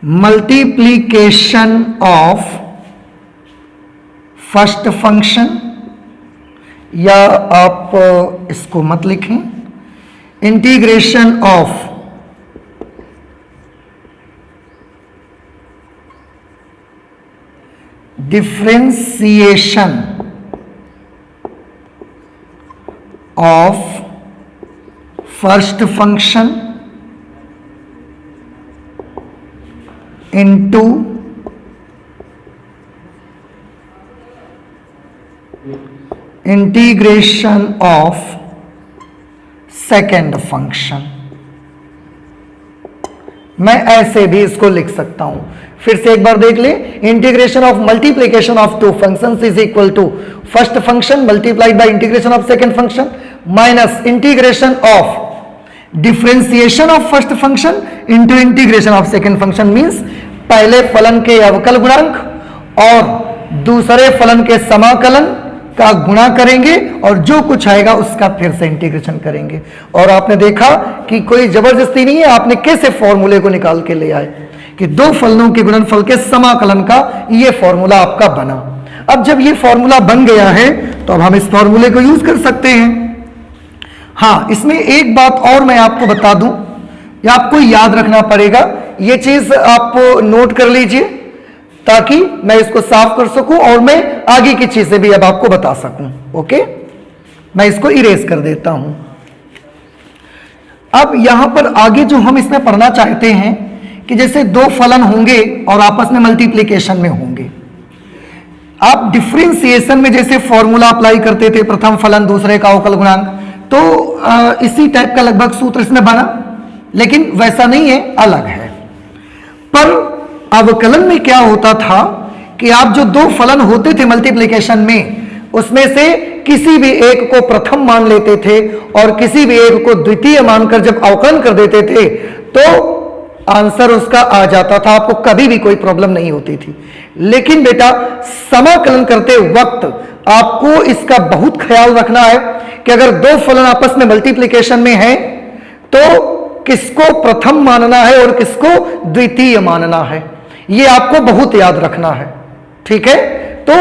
Speaker 1: multiplication of first function, या आप इसको मत लिखें, integration of differentiation of first function into integration of second function। मैं ऐसे भी इसको लिख सकता हूं, फिर से एक बार देख ले। Integration of multiplication of two functions is equal to first function multiplied by integration of second function minus integration of differentiation of first function into integration of second function. Means पहले फलन के अवकल गुणांक और दूसरे फलन के समाकलन का गुणा करेंगे और जो कुछ आएगा उसका फिर से इंटीग्रेशन करेंगे। और आपने देखा कि कोई जबरदस्ती नहीं है, आपने कैसे फॉर्मूले को निकाल के ले आए कि दो फलनों के गुणनफल के समाकलन का ये फॉर्मूला आपका बना। अब जब ये फॉर्मूला बन गया है तो अब हम इस फॉर्मूले को यूज कर सकते हैं। हाँ, इसमें एक बात और मैं आपको बता दूं, या आपको याद रखना पड़ेगा, ये चीज आप नोट कर लीजिए ताकि मैं इसको साफ कर सकूं और मैं आगे की चीजें भी अब आपको बता सकूं। ओके, मैं इसको इरेज कर देता हूं। अब यहां पर आगे जो हम इसमें पढ़ना चाहते हैं कि जैसे दो फलन होंगे और आपस में मल्टीप्लीकेशन में होंगे, आप डिफरेंशिएशन में जैसे फॉर्मूला अप्लाई करते थे, प्रथम फलन दूसरे का अवकल गुणांक, तो इसी टाइप का लगभग सूत्र इसमें बना। लेकिन वैसा नहीं है, अलग है। पर अवकलन में क्या होता था कि आप जो दो फलन होते थे मल्टीप्लिकेशन में, उसमें से किसी भी एक को प्रथम मान लेते थे और किसी भी एक को द्वितीय मानकर जब अवकलन कर देते थे तो आंसर उसका आ जाता था, आपको कभी भी कोई प्रॉब्लम नहीं होती थी। लेकिन बेटा समाकलन करते वक्त आपको इसका बहुत ख्याल रखना है कि अगर दो फलन आपस में मल्टीप्लिकेशन में है तो किसको प्रथम मानना है और किसको द्वितीय मानना है, यह आपको बहुत याद रखना है, ठीक है। तो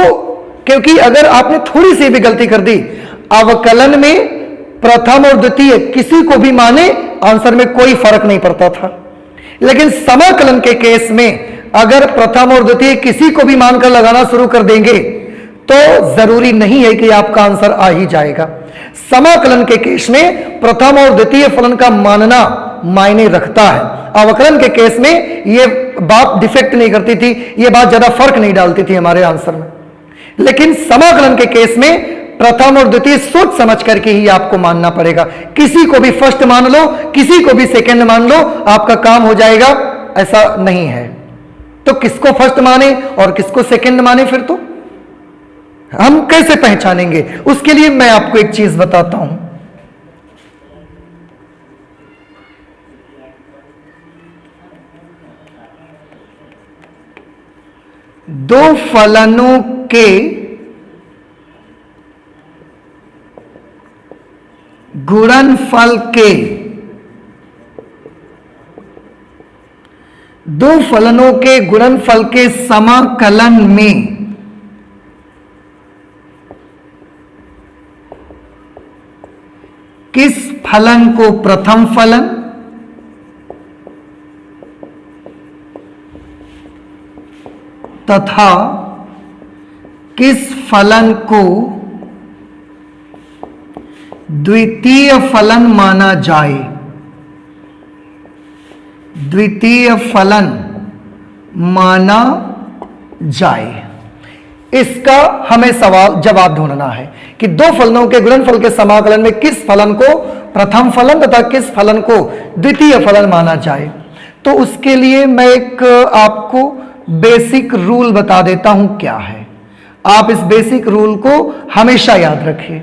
Speaker 1: क्योंकि अगर आपने थोड़ी सी भी गलती कर दी, अवकलन में प्रथम और द्वितीय किसी को भी माने आंसर में कोई फर्क नहीं पड़ता था, लेकिन समाकलन के केस में अगर प्रथम और द्वितीय किसी को भी मानकर लगाना शुरू कर देंगे तो जरूरी नहीं है कि आपका आंसर आ ही जाएगा। समाकलन के केस में प्रथम और द्वितीय फलन का मानना मायने रखता है, अवकलन के केस में यह बात डिफेक्ट नहीं करती थी, यह बात ज्यादा फर्क नहीं डालती थी हमारे आंसर में। लेकिन समाकलन के केस में प्रथम और द्वितीय सोच समझ करके ही आपको मानना पड़ेगा। किसी को भी फर्स्ट मान लो, किसी को भी सेकंड मान लो, आपका काम हो जाएगा, ऐसा नहीं है। तो किसको फर्स्ट माने और किसको सेकंड माने, फिर तो हम कैसे पहचानेंगे? उसके लिए मैं आपको एक चीज बताता हूं। दो फलनों के गुणनफल के, दो फलनों के गुणनफल के समाकलन में किस फलन को प्रथम फलन तथा किस फलन को द्वितीय फलन माना जाए, द्वितीय फलन माना जाए, इसका हमें सवाल जवाब ढूंढना है कि दो फलनों के गुणनफल के समाकलन में किस फलन को प्रथम फलन तथा किस फलन को द्वितीय फलन माना जाए। तो उसके लिए मैं एक आपको बेसिक रूल बता देता हूं क्या है। आप इस बेसिक रूल को हमेशा याद रखिए।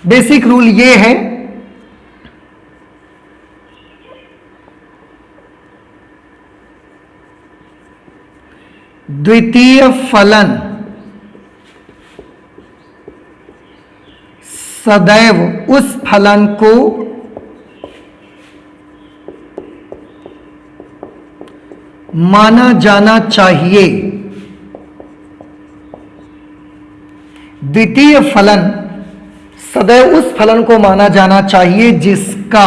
Speaker 1: बेसिक रूल ये है, द्वितीय फलन सदैव उस फलन को माना जाना चाहिए, द्वितीय फलन सदैव उस फलन को माना जाना चाहिए जिसका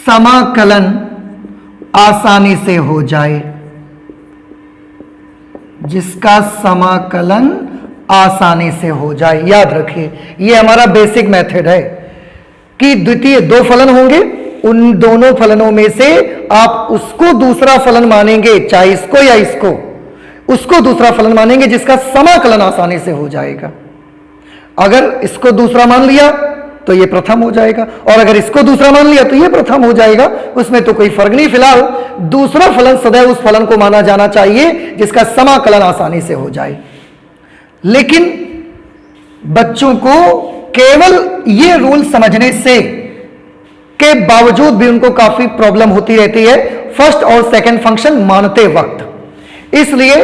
Speaker 1: समाकलन आसानी से हो जाए, जिसका समाकलन आसानी से हो जाए। याद रखिए, यह हमारा बेसिक मेथड है कि द्वितीय दो फलन होंगे, उन दोनों फलनों में से आप उसको दूसरा फलन मानेंगे, चाहे इसको या इसको, उसको दूसरा फलन मानेंगे जिसका समाकलन आसानी से हो जाएगा। अगर इसको दूसरा मान लिया तो ये प्रथम हो जाएगा, और अगर इसको दूसरा मान लिया तो ये प्रथम हो जाएगा, उसमें तो कोई फर्क नहीं। फिलहाल दूसरा फलन सदैव उस फलन को माना जाना चाहिए जिसका समाकलन आसानी से हो जाए। लेकिन बच्चों को केवल ये रूल समझने से के बावजूद भी उनको काफी प्रॉब्लम होती रहती है फर्स्ट और सेकंड फंक्शन मानते वक्त। इसलिए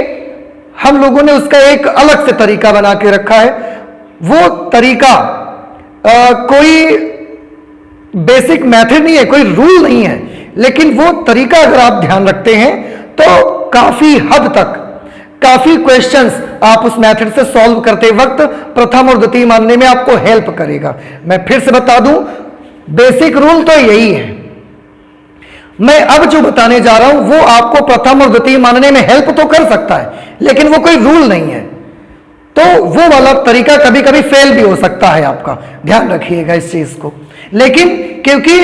Speaker 1: हम लोगों ने उसका एक अलग से तरीका बना के रखा है। वो तरीका कोई बेसिक मेथड नहीं है, कोई रूल नहीं है, लेकिन वो तरीका अगर आप ध्यान रखते हैं तो काफी हद तक काफी क्वेश्चंस आप उस मेथड से सॉल्व करते वक्त प्रथम और द्वितीय मानने में आपको हेल्प करेगा। मैं फिर से बता दूं, बेसिक रूल तो यही है। मैं अब जो बताने जा रहा हूं वो आपको प्रथम और द्वितीय मानने में हेल्प तो कर सकता है, लेकिन वो कोई रूल नहीं है। तो वो वाला तरीका कभी कभी फेल भी हो सकता है, आपका ध्यान रखिएगा इस चीज को। लेकिन क्योंकि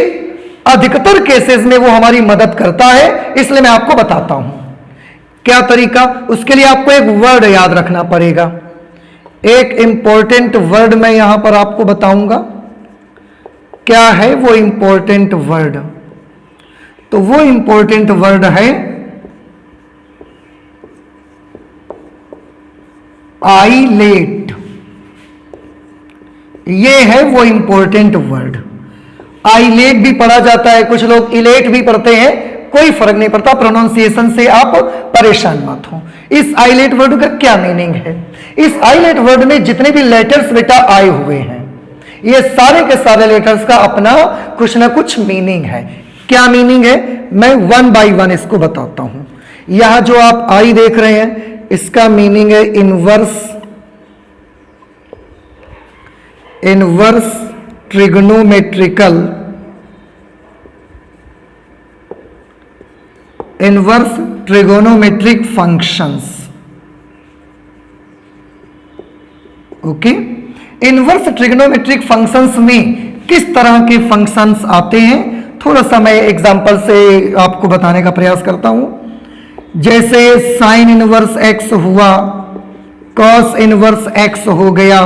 Speaker 1: अधिकतर केसेस में वो हमारी मदद करता है, इसलिए मैं आपको बताता हूं क्या तरीका। उसके लिए आपको एक वर्ड याद रखना पड़ेगा। एक इंपॉर्टेंट वर्ड मैं यहां पर आपको बताऊंगा। क्या है वो इंपॉर्टेंट वर्ड? तो वो इंपॉर्टेंट वर्ड है आइलेट। ये है वो इंपॉर्टेंट वर्ड। आइलेट भी पढ़ा जाता है, कुछ लोग इलेट भी पढ़ते हैं, कोई फर्क नहीं पड़ता, प्रोनाउंसिएशन से आप परेशान मत हो। इस आइलेट वर्ड का क्या मीनिंग है? इस आइलेट वर्ड में जितने भी लेटर्स बेटा आए हुए हैं, ये सारे के सारे लेटर्स का अपना कुछ ना कुछ मीनिंग है। क्या मीनिंग है मैं वन बाय वन इसको बताता हूं। यहां जो आप आई देख रहे हैं इसका मीनिंग है inverse trigonometrical, inverse trigonometric functions. Okay, inverse trigonometric functions में किस तरह के फंक्शंस आते हैं थोड़ा सा मैं एग्जांपल से आपको बताने का प्रयास करता हूं। जैसे साइन इनवर्स एक्स हुआ, कॉस इनवर्स एक्स हो गया,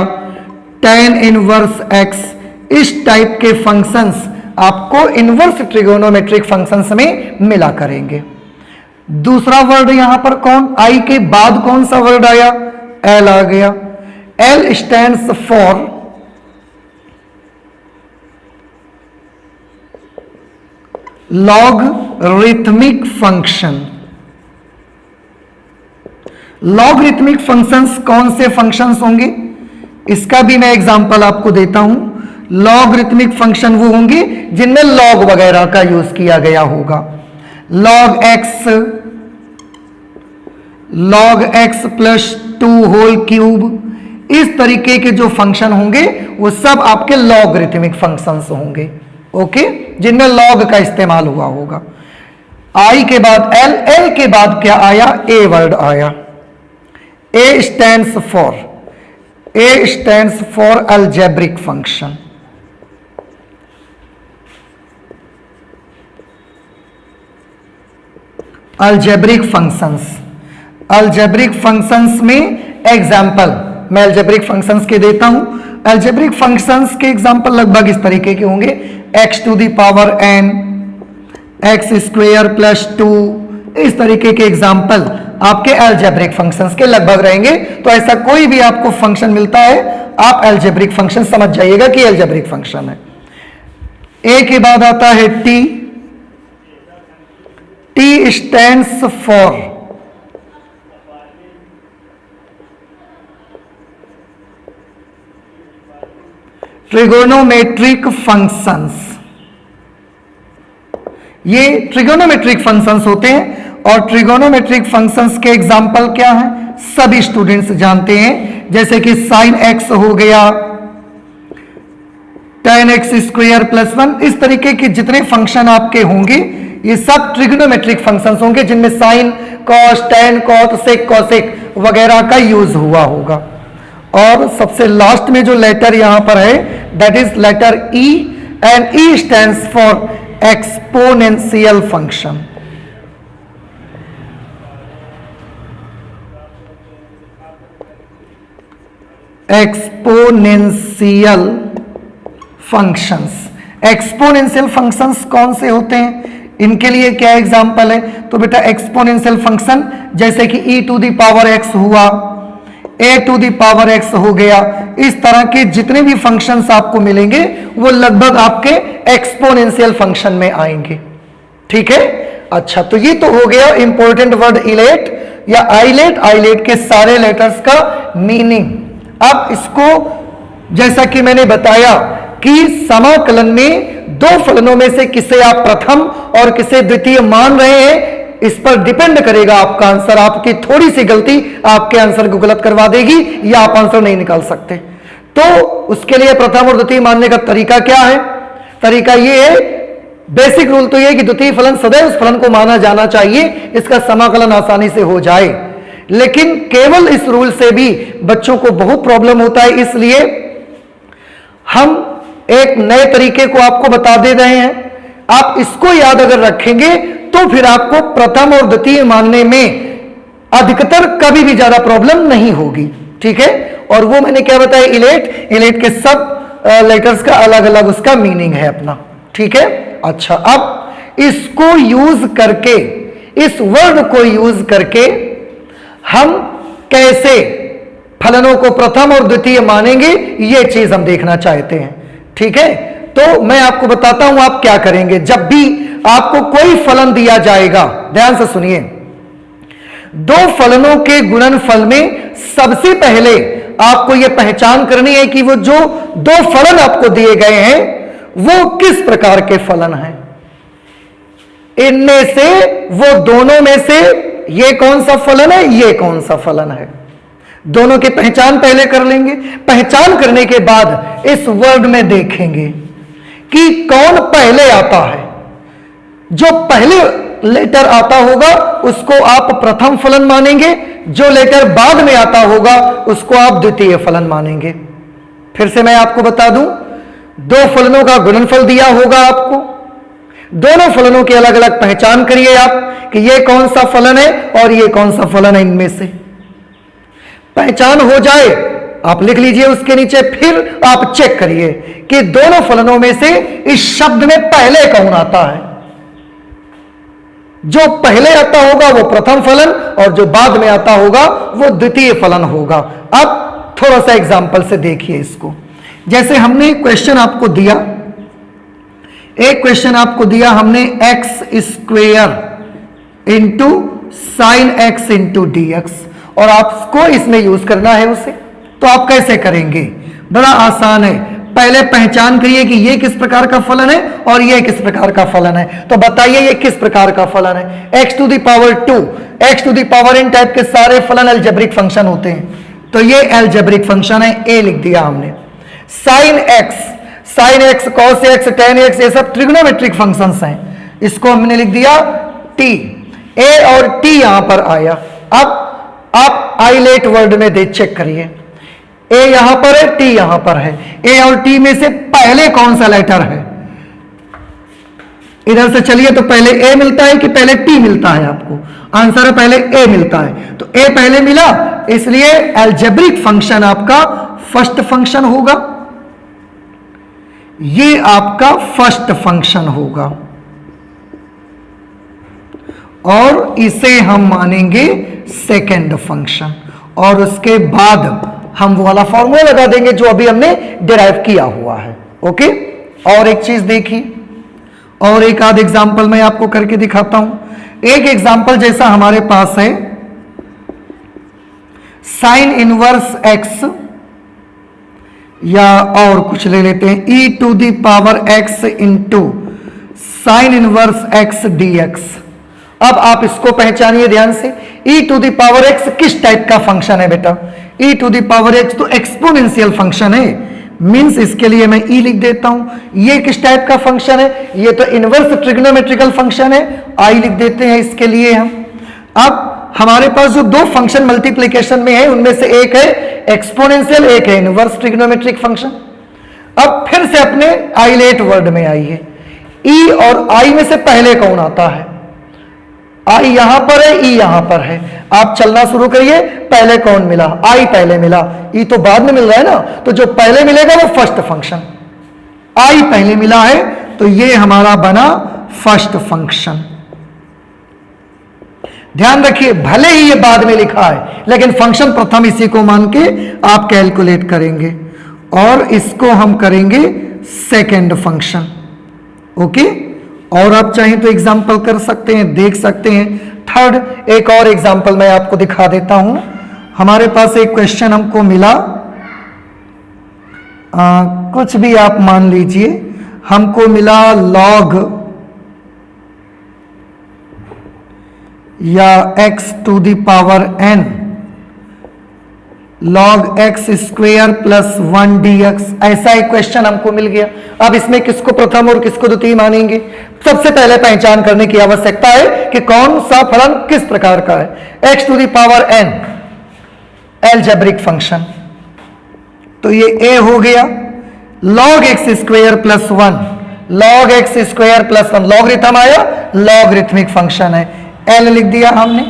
Speaker 1: टेन इनवर्स एक्स, इस टाइप के फंक्शंस आपको इनवर्स ट्रिगोनोमेट्रिक फंक्शंस में मिला करेंगे। दूसरा वर्ड यहां पर कौन, आई के बाद कौन सा वर्ड आया? एल आ गया। L stands for logarithmic function. Logarithmic functions कौन से फंक्शंस होंगे? इसका भी मैं एग्जांपल आपको देता हूं। लॉगरिथमिक फंक्शन वो होंगे जिनमें लॉग वगैरह का यूज किया गया होगा। log x प्लस 2 होल क्यूब, इस तरीके के जो फंक्शन होंगे वो सब आपके लॉगरिथमिक फंक्शंस होंगे। ओके, जिनमें लॉग का इस्तेमाल हुआ होगा। आई के बाद एल, एल के बाद क्या आया? ए वर्ड आया। ए stands for algebraic function. Algebraic functions, algebraic functions में एग्जाम्पल मैं अलजेब्रिक फंक्शंस के देता हूं। अलजेब्रिक फंक्शंस के एग्जाम्पल लगभग इस तरीके के होंगे, x to the power n, x square plus 2, इस तरीके के एग्जाम्पल आपके अलजेब्रिक फंक्शंस के लगभग रहेंगे। तो ऐसा कोई भी आपको फंक्शन मिलता है आप अलजेब्रिक फंक्शन समझ जाइएगा कि अलजेब्रिक फंक्शन है। ए के बाद आता है t, T stands for trigonometric functions. ये ट्रिगोनोमेट्रिक फंक्शंस होते हैं और ट्रिगोनोमेट्रिक फंक्शंस के एग्जाम्पल क्या हैं सभी स्टूडेंट्स जानते हैं, जैसे कि साइन एक्स हो गया, टेन एक्स स्क्वायर प्लस 1, इस तरीके के जितने फंक्शन आपके होंगे ये सब ट्रिगोनोमेट्रिक फंक्शंस होंगे जिनमें साइन, कॉस, टेन, कॉट, सेक, कॉसेक वगैरह का यूज हुआ होगा। और सबसे लास्ट में जो लेटर यहां पर है that is letter E, and E stands for exponential function. Exponential functions. Exponential functions कौन से होते हैं, इनके लिए क्या एग्जांपल है? तो बेटा एक्सपोनेंशियल फंक्शन जैसे कि e to the power x हुआ, a to the power x हो गया, इस तरह के जितने भी फंक्शंस आपको मिलेंगे वो लगभग आपके एक्सपोनेंशियल फंक्शन में आएंगे। ठीक है, अच्छा, तो ये तो हो गया इंपॉर्टेंट वर्ड इलेट या आइलेट, आइलेट के सारे लेटर्स का मीनिंग। अब इसको जैसा कि मैंने बताया कि समाकलन में दो फलनों में से किसे आप प्रथम और किसे द्वितीय मान रहे हैं, इस पर डिपेंड करेगा आपका आंसर। आपकी थोड़ी सी गलती आपके आंसर को गलत करवा देगी या आप आंसर नहीं निकाल सकते। तो उसके लिए प्रथम और द्वितीय मानने का तरीका क्या है? तरीका यह है, बेसिक रूल तो यह है कि द्वितीय फलन सदैव उस फलन को माना जाना चाहिए, इसका समाकलन आसानी से हो जाए। लेकिन केवल इस रूल से भी बच्चों को बहुत प्रॉब्लम होता है, इसलिए हम एक नए तरीके को आपको बता दे रहे हैं। आप इसको याद अगर रखेंगे तो फिर आपको प्रथम और द्वितीय मानने में अधिकतर कभी भी ज्यादा प्रॉब्लम नहीं होगी। ठीक है, और वो मैंने क्या बताया, इलेट। इलेट के सब लेटर्स का अलग अलग उसका मीनिंग है अपना, ठीक है। अच्छा, अब इसको यूज करके, इस वर्ड को यूज करके हम कैसे फलनों को प्रथम और द्वितीय मानेंगे, ये चीज हम देखना चाहते हैं, ठीक है। तो मैं आपको बताता हूं आप क्या करेंगे। जब भी आपको कोई फलन दिया जाएगा, ध्यान से सुनिए, दो फलनों के गुणनफल में सबसे पहले आपको यह पहचान करनी है कि वो जो दो फलन आपको दिए गए हैं वो किस प्रकार के फलन हैं। इनमें से, वो दोनों में से ये कौन सा फलन है, ये कौन सा फलन है, दोनों की पहचान पहले कर लेंगे। पहचान करने के बाद इस वर्ड में देखेंगे कि कौन पहले आता है। जो पहले लेटर आता होगा उसको आप प्रथम फलन मानेंगे, जो लेटर बाद में आता होगा उसको आप द्वितीय फलन मानेंगे। फिर से मैं आपको बता दूं, दो फलनों का गुणनफल दिया होगा आपको, दोनों फलनों की अलग अलग पहचान करिए आप कि ये कौन सा फलन है और ये कौन सा फलन है। इनमें से पहचान हो जाए आप लिख लीजिए उसके नीचे, फिर आप चेक करिए कि दोनों फलनों में से इस शब्द में पहले कौन आता है। जो पहले आता होगा वो प्रथम फलन और जो बाद में आता होगा वो द्वितीय फलन होगा। अब थोड़ा सा एग्जांपल से देखिए इसको। जैसे हमने क्वेश्चन आपको दिया, एक क्वेश्चन आपको दिया हमने x square into sine X into D x, और आपको इसमें यूज करना है उसे। तो आप कैसे करेंगे, बड़ा आसान है। पहले पहचान करिए कि ये किस प्रकार का फलन है और ये किस प्रकार का फलन है। तो बताइए ये किस प्रकार का फलन है। x to the power 2, x to the power n type के सारे फलन अलजेब्रिक फंक्शन होते हैं, तो ये अलजेब्रिक फंक्शन है, a लिख दिया हमने। Sine x, cos x, tan x, ये सब ट्रिग्नोमेट्रिक फंक्शंस हैं, इसको हमने लिख दिया t। a और t यहां पर आया। अब आप आइलेट वर्ड में दे चेक करिए, a यहां पर है, t यहां पर है। a और t में से पहले कौन सा लेटर है, इधर से चलिए तो पहले a मिलता है कि पहले t मिलता है। आपको आंसर है पहले a मिलता है, तो a पहले मिला, इसलिए अलजेब्रिक फंक्शन आपका फर्स्ट फंक्शन होगा, ये आपका फर्स्ट फंक्शन होगा और इसे हम मानेंगे सेकंड फंक्शन। और उसके बाद हम वो वाला फॉर्मूला लगा देंगे जो अभी हमने डिराइव किया हुआ है। ओके, और एक चीज देखिए, और एक आध एग्जाम्पल मैं आपको करके दिखाता हूं। एक एग्जाम्पल जैसा हमारे पास है साइन इनवर्स एक्स, या और कुछ ले लेते हैं e to the power x into sine inverse x dx। अब आप इसको पहचानिए ध्यान से, e to the power x किस टाइप का फंक्शन है बेटा, e to the power x तो एक्सपोनेंशियल फंक्शन है, मींस इसके लिए मैं e लिख देता हूं। ये किस टाइप का फंक्शन है, ये तो इनवर्स ट्रिग्नोमेट्रिकल फंक्शन है, i लिख देते हैं इसके लिए हम। अब हमारे पास जो दो फंक्शन मल्टीप्लिकेशन में है उनमें से एक है एक्सपोनेंशियल, एक है इनवर्स ट्रिग्नोमेट्रिक फंक्शन। अब फिर से अपने आइलेट वर्ड में आइए, e और i में से पहले कौन आता है, i यहां पर है, e यहां पर है। आप चलना शुरू करिए, पहले कौन मिला, i पहले मिला, e तो बाद में मिल रहा है ना, तो जो पहले मिलेगा वो फर्स्ट फंक्शन। i पहले मिला है तो ये हमारा बना फर्स्ट फंक्शन। ध्यान रखिए, भले ही ये बाद में लिखा है लेकिन फंक्शन प्रथम इसी को मान के आप कैलकुलेट करेंगे और इसको हम करेंगे सेकंड फंक्शन। ओके, और आप चाहें तो एग्जांपल कर सकते हैं, देख सकते हैं। थर्ड एक और एग्जांपल मैं आपको दिखा देता हूं। हमारे पास एक क्वेश्चन हमको मिला, कुछ भी आप मान लीजिए, हमको मिला लॉग या x to the power n log x square plus 1 dx, ऐसा एक क्वेश्चन हमको मिल गया। अब इसमें किसको प्रथम और किसको द्वितीय मानेंगे, सबसे पहले पहचान करने की आवश्यकता है कि कौन सा फलन किस प्रकार का है। x to the power n algebraic function, तो ये a हो गया। log x square plus 1, log x square plus 1 logarithm आया, लॉगरिथमिक फंक्शन है, l लिख दिया हमने।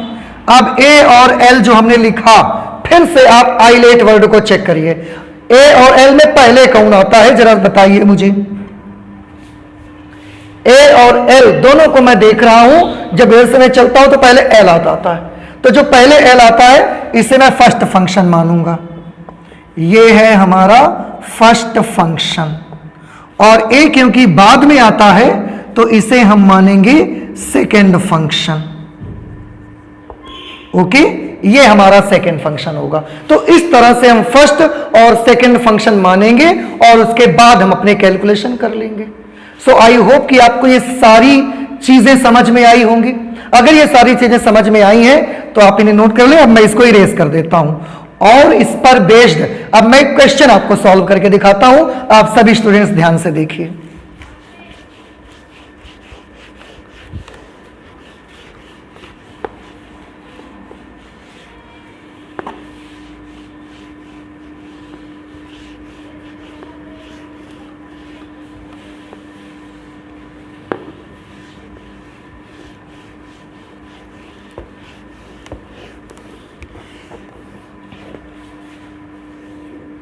Speaker 1: अब a और l जो हमने लिखा फिर से आप आइलेट वर्ड को चेक करिए। ए और एल में पहले कौन आता है जरा बताइए मुझे। ए और एल दोनों को मैं देख रहा हूं, जब एल से मैं चलता हूं तो पहले एल आता है, तो जो पहले एल आता है इसे मैं फर्स्ट फंक्शन मानूंगा। ये है हमारा फर्स्ट फंक्शन, और ए क्योंकि बाद में आता है तो इसे हम मानेंगे सेकेंड फंक्शन। ओके, ये हमारा सेकेंड फंक्शन होगा। तो इस तरह से हम फर्स्ट और सेकेंड फंक्शन मानेंगे और उसके बाद हम अपने कैलकुलेशन कर लेंगे। सो आई होप कि आपको ये सारी चीजें समझ में आई होंगी। अगर ये सारी चीजें समझ में आई हैं तो आप इन्हें नोट कर लें। अब मैं इसको इरेज कर देता हूं और इस पर बेस्ड अब मैं क्वेश्चन आपको सॉल्व करके दिखाता हूं। आप सभी स्टूडेंट्स ध्यान से देखिए।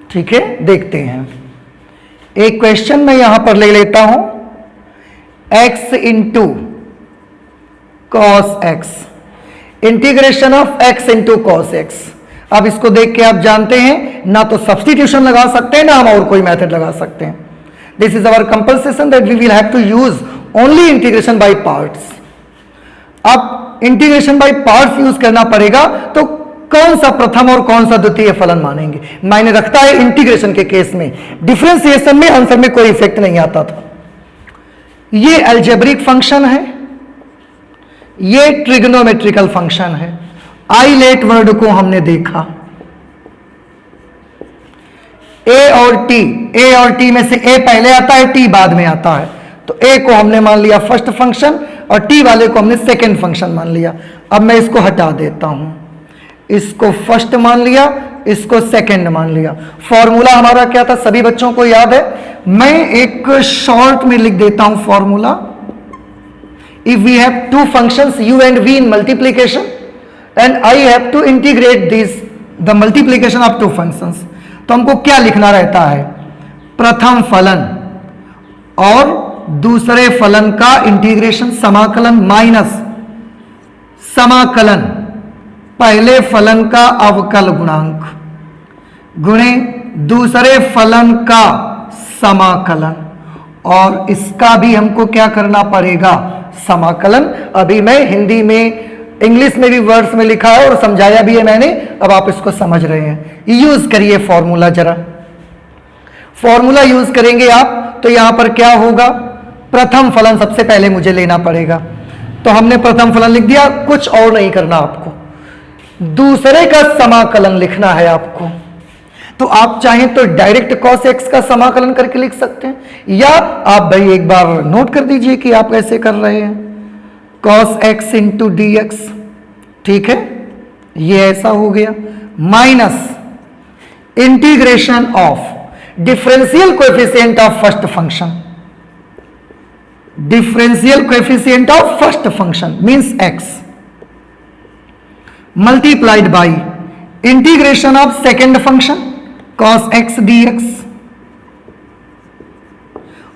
Speaker 1: ठीक है, देखते हैं। एक क्वेश्चन मैं यहां पर ले लेता हूं, x into cos x, integration of x into cos x. अब इसको देख के आप जानते हैं ना तो सब्सटीट्यूशन लगा सकते हैं ना हम और कोई मेथड लगा सकते हैं। This is our compulsion that we will have to use only integration by parts. अब इंटीग्रेशन बाय पार्ट्स यूज करना पड़ेगा, तो कौन सा प्रथम और कौन सा द्वितीय फलन मानेंगे? मायने रखता है इंटीग्रेशन के केस में। डिफरेंशिएशन में आंसर में कोई इफेक्ट नहीं आता था। ये अलजेब्रिक फंक्शन है, ये ट्रिग्नोमेट्रिकल फंक्शन है। आइलेट वर्ड को हमने देखा, ए और टी में से ए पहले आता है, टी बाद में आता है, तो ए को हमने मान लिया फर्स्ट फंक्शन और टी वाले को हमने सेकेंड फंक्शन मान लिया। अब मैं इसको हटा देता हूं, इसको फर्स्ट मान लिया, इसको सेकंड मान लिया। फॉर्मूला हमारा क्या था सभी बच्चों को याद है? मैं एक शॉर्ट में लिख देता हूं formula. If we have two functions u and v in multiplication and I have to integrate this the multiplication of two functions, तो हमको क्या लिखना रहता है? प्रथम फलन और दूसरे फलन का इंटीग्रेशन, समाकलन माइनस समाकलन पहले फलन का अवकल गुणांक गुणे दूसरे फलन का समाकलन, और इसका भी हमको क्या करना पड़ेगा? समाकलन। अभी मैं हिंदी में, इंग्लिश में भी वर्ड्स में लिखा है और समझाया भी है मैंने, अब आप इसको समझ रहे हैं। यूज करिए फॉर्मूला, जरा फॉर्मूला यूज करेंगे आप तो यहां पर क्या होगा? प्रथम फलन सबसे पहले मुझे लेना पड़ेगा, तो हमने प्रथम फलन लिख दिया, कुछ और नहीं करना आपको। दूसरे का समाकलन लिखना है आपको, तो आप चाहें तो डायरेक्ट cos x का समाकलन करके लिख सकते हैं, या आप भाई एक बार नोट कर दीजिए कि आप ऐसे कर रहे हैं, cos x into D x. ठीक है, ये ऐसा हो गया, minus integration of differential coefficient of first function, differential coefficient of first function means x multiplied by integration of second function cos x dx,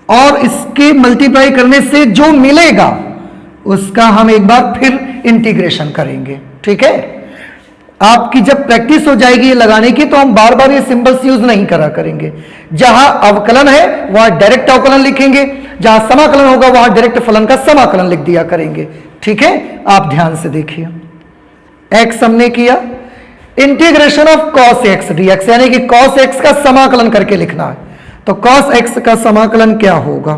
Speaker 1: और इसके मल्टीप्लाई करने से जो मिलेगा उसका हम एक बार फिर इंटीग्रेशन करेंगे। ठीक है, आपकी जब प्रैक्टिस हो जाएगी ये लगाने की तो हम बार बार ये सिंबल्स यूज नहीं करा करेंगे। जहां अवकलन है वहां डायरेक्ट अवकलन लिखेंगे, जहां समाकलन होगा वहां डायरेक्ट फलन का समाकलन लिख दिया करेंगे। ठीक है, आप ध्यान से देखिए। x हमने किया, integration of cos x dx, यानी कि cos x का समाकलन करके लिखना है, तो cos x का समाकलन क्या होगा?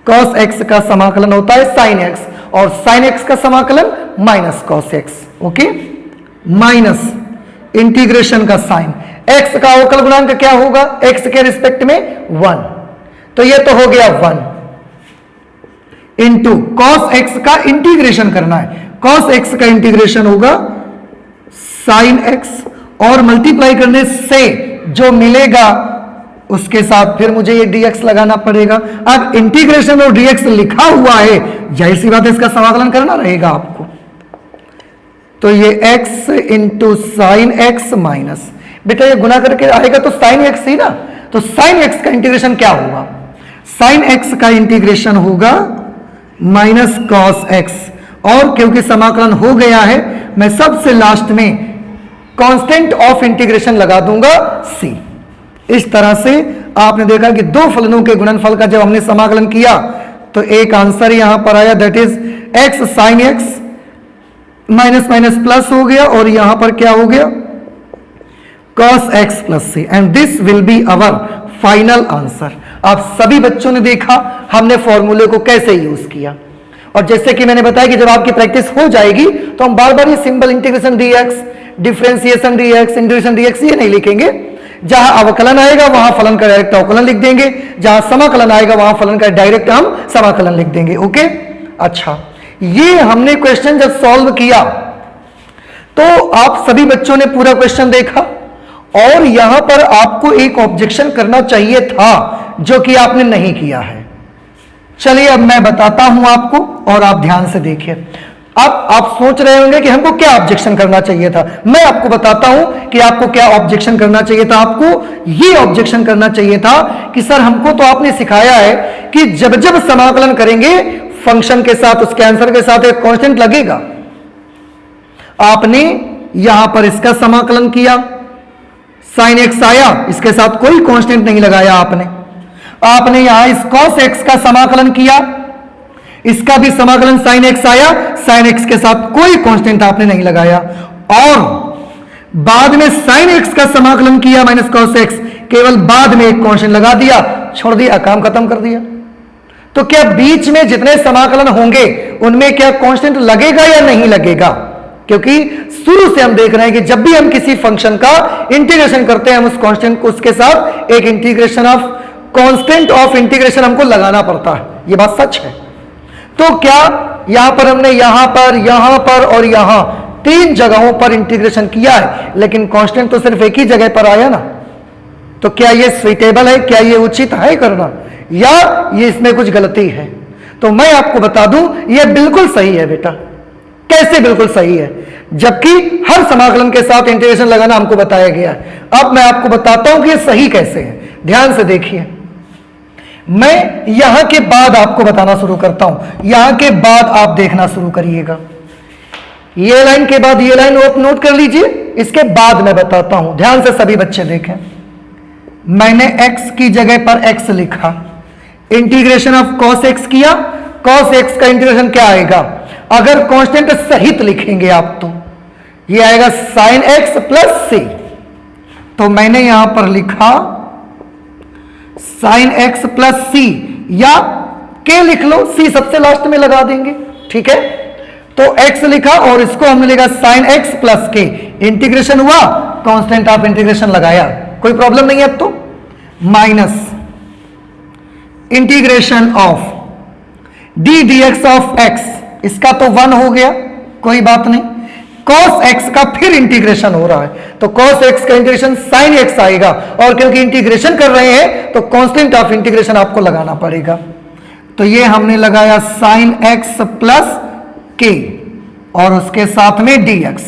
Speaker 1: cos x का समाकलन होता है sin x, और sin x का समाकलन minus cos x। Okay, minus integration का साइन, x का अवकल गुणांक क्या होगा? x के रिस्पेक्ट में 1, तो ये तो हो गया 1 इंटू cos x का इंटीग्रेशन करना है, cos x का इंटीग्रेशन होगा sin x, और मल्टीप्लाई करने से जो मिलेगा उसके साथ फिर मुझे ये dx लगाना पड़ेगा। अब इंटीग्रेशन और dx लिखा हुआ है, जाहिर सी बात है इसका समाकलन करना रहेगा आपको। तो ये x into sine x minus, बेटा ये गुना करके आएगा तो साइन एक्स ही ना, तो साइन एक्स का इंटीग्रेशन क्या होगा, साइन एक्स का इंटीग्रेशन होगा माइनस कॉस एक्स, और क्योंकि समाकलन हो गया है मैं सबसे लास्ट में कांस्टेंट ऑफ इंटीग्रेशन लगा दूंगा c। इस तरह से आपने देखा कि दो फलनों के गुणनफल का जब हमने समाकलन किया तो एक आंसर यहां पर आया, that is x sine x minus minus plus हो गया, और यहां पर क्या हो गया cos x plus c, and this will be our final answer. आप सभी बच्चों ने देखा हमने फॉर्मूले को कैसे यूज किया, और जैसे कि मैंने बताया कि जब आपकी प्रैक्टिस हो जाएगी तो हम बार बार ये simple integration dx, differentiation dx, integration dx ये नहीं लिखेंगे। जहां अवकलन आएगा वहां फलन का डायरेक्ट अवकलन लिख देंगे, जहां समाकलन आएगा वहां फलन का डायरेक्ट हम समाकलन लिख देंगे। ओके, अच्छा, ये हमने क्वेश्चन जब सॉल्व किया तो आप सभी बच्चों ने पूरा क्वेश्चन देखा, और यहां पर आपको एक ऑब्जेक्शन करना चाहिए था जो कि आपने नहीं किया है। चलिए अब मैं बताता हूं आपको, और आप ध्यान से देखिए। अब आप सोच रहे होंगे कि हमको क्या ऑब्जेक्शन करना चाहिए था, मैं आपको बताता हूं कि आपको क्या ऑब्जेक्शन करना चाहिए था। आपको ये ऑब्जेक्शन करना चाहिए था कि सर हमको तो आपने सिखाया है कि जब जब समाकलन करेंगे फंक्शन के साथ, उसके आंसर के साथ एक कांस्टेंट लगेगा। आपने यहां पर इसका समाकलन किया, साइन एक्स आया, इसके साथ कोई कांस्टेंट नहीं लगाया आपने यहां इस cos x का समाकलन किया, इसका भी समाकलन साइन एक्स आया, साइन एक्स के साथ कोई कांस्टेंट आपने नहीं लगाया, और बाद में साइन एक्स का समाकलन किया माइनस cos x, केवल बाद में एक कांस्टेंट लगा दिया, छोड़ दिया, काम खत्म कर दिया। तो क्या बीच में जितने समाकलन होंगे उनमें क्या कांस्टेंट लगेगा या नहीं लगेगा? क्योंकि शुरू से हम देख रहे हैं कि जब भी हम किसी फंक्शन का इंटीग्रेशन करते हैं हम उस कांस्टेंट को उसके साथ एक integration of constant of integration हमको लगाना पड़ता है। यह बात सच है। तो क्या यहां पर हमने यहां पर और यहां तीन जगहों पर इंटीग्रेशन किया है, लेकिन कांस्टेंट तो सिर्फ एक ही जगह पर आया ना। तो क्या यह स्वीटेबल है, क्या यह उचित है करना, या ये इसमें कुछ गलती है? तो मैं आपको बता दूं यह बिल्कुल सही है बेटा। कैसे बिल्कुल सही है? जबकि हर समाकलन के साथ इंटीग्रेशन लगाना हमको बताया गया है। अब मैं आपको बताता हूं कि यह सही कैसे है। ध्यान से देखिए, मैं यहां के बाद आपको बताना शुरू करता हूं, यहां के बाद आप देखना शुरू करिएगा। ये लाइन के बाद ये लाइन आप नोट कर लीजिए, इसके बाद मैं बताता हूं। ध्यान से सभी बच्चे देखें, मैंने x की जगह पर x लिखा, इंटीग्रेशन ऑफ cos x किया, cos x का इंटीग्रेशन क्या आएगा? अगर कांस्टेंट सहित लिखेंगे आप तो ये आएगा sin x प्लस c। तो मैंने यहां पर लिखा sin x प्लस c, या k लिख लो, c सबसे लास्ट में लगा देंगे, ठीक है। तो x लिखा और इसको हमने लिखा sin x plus k, integration हुआ, कांस्टेंट ऑफ इंटीग्रेशन लगाया, कोई प्रॉब्लम नहीं है। अब तो minus integration of d dx of x, इसका तो 1 हो गया, कोई बात नहीं। cos x का फिर इंटीग्रेशन हो रहा है, तो cos x का इंटीग्रेशन sin x आएगा, और क्योंकि इंटीग्रेशन कर रहे हैं तो कांस्टेंट ऑफ इंटीग्रेशन आपको लगाना पड़ेगा। तो ये हमने लगाया sin x प्लस k और उसके साथ में dx।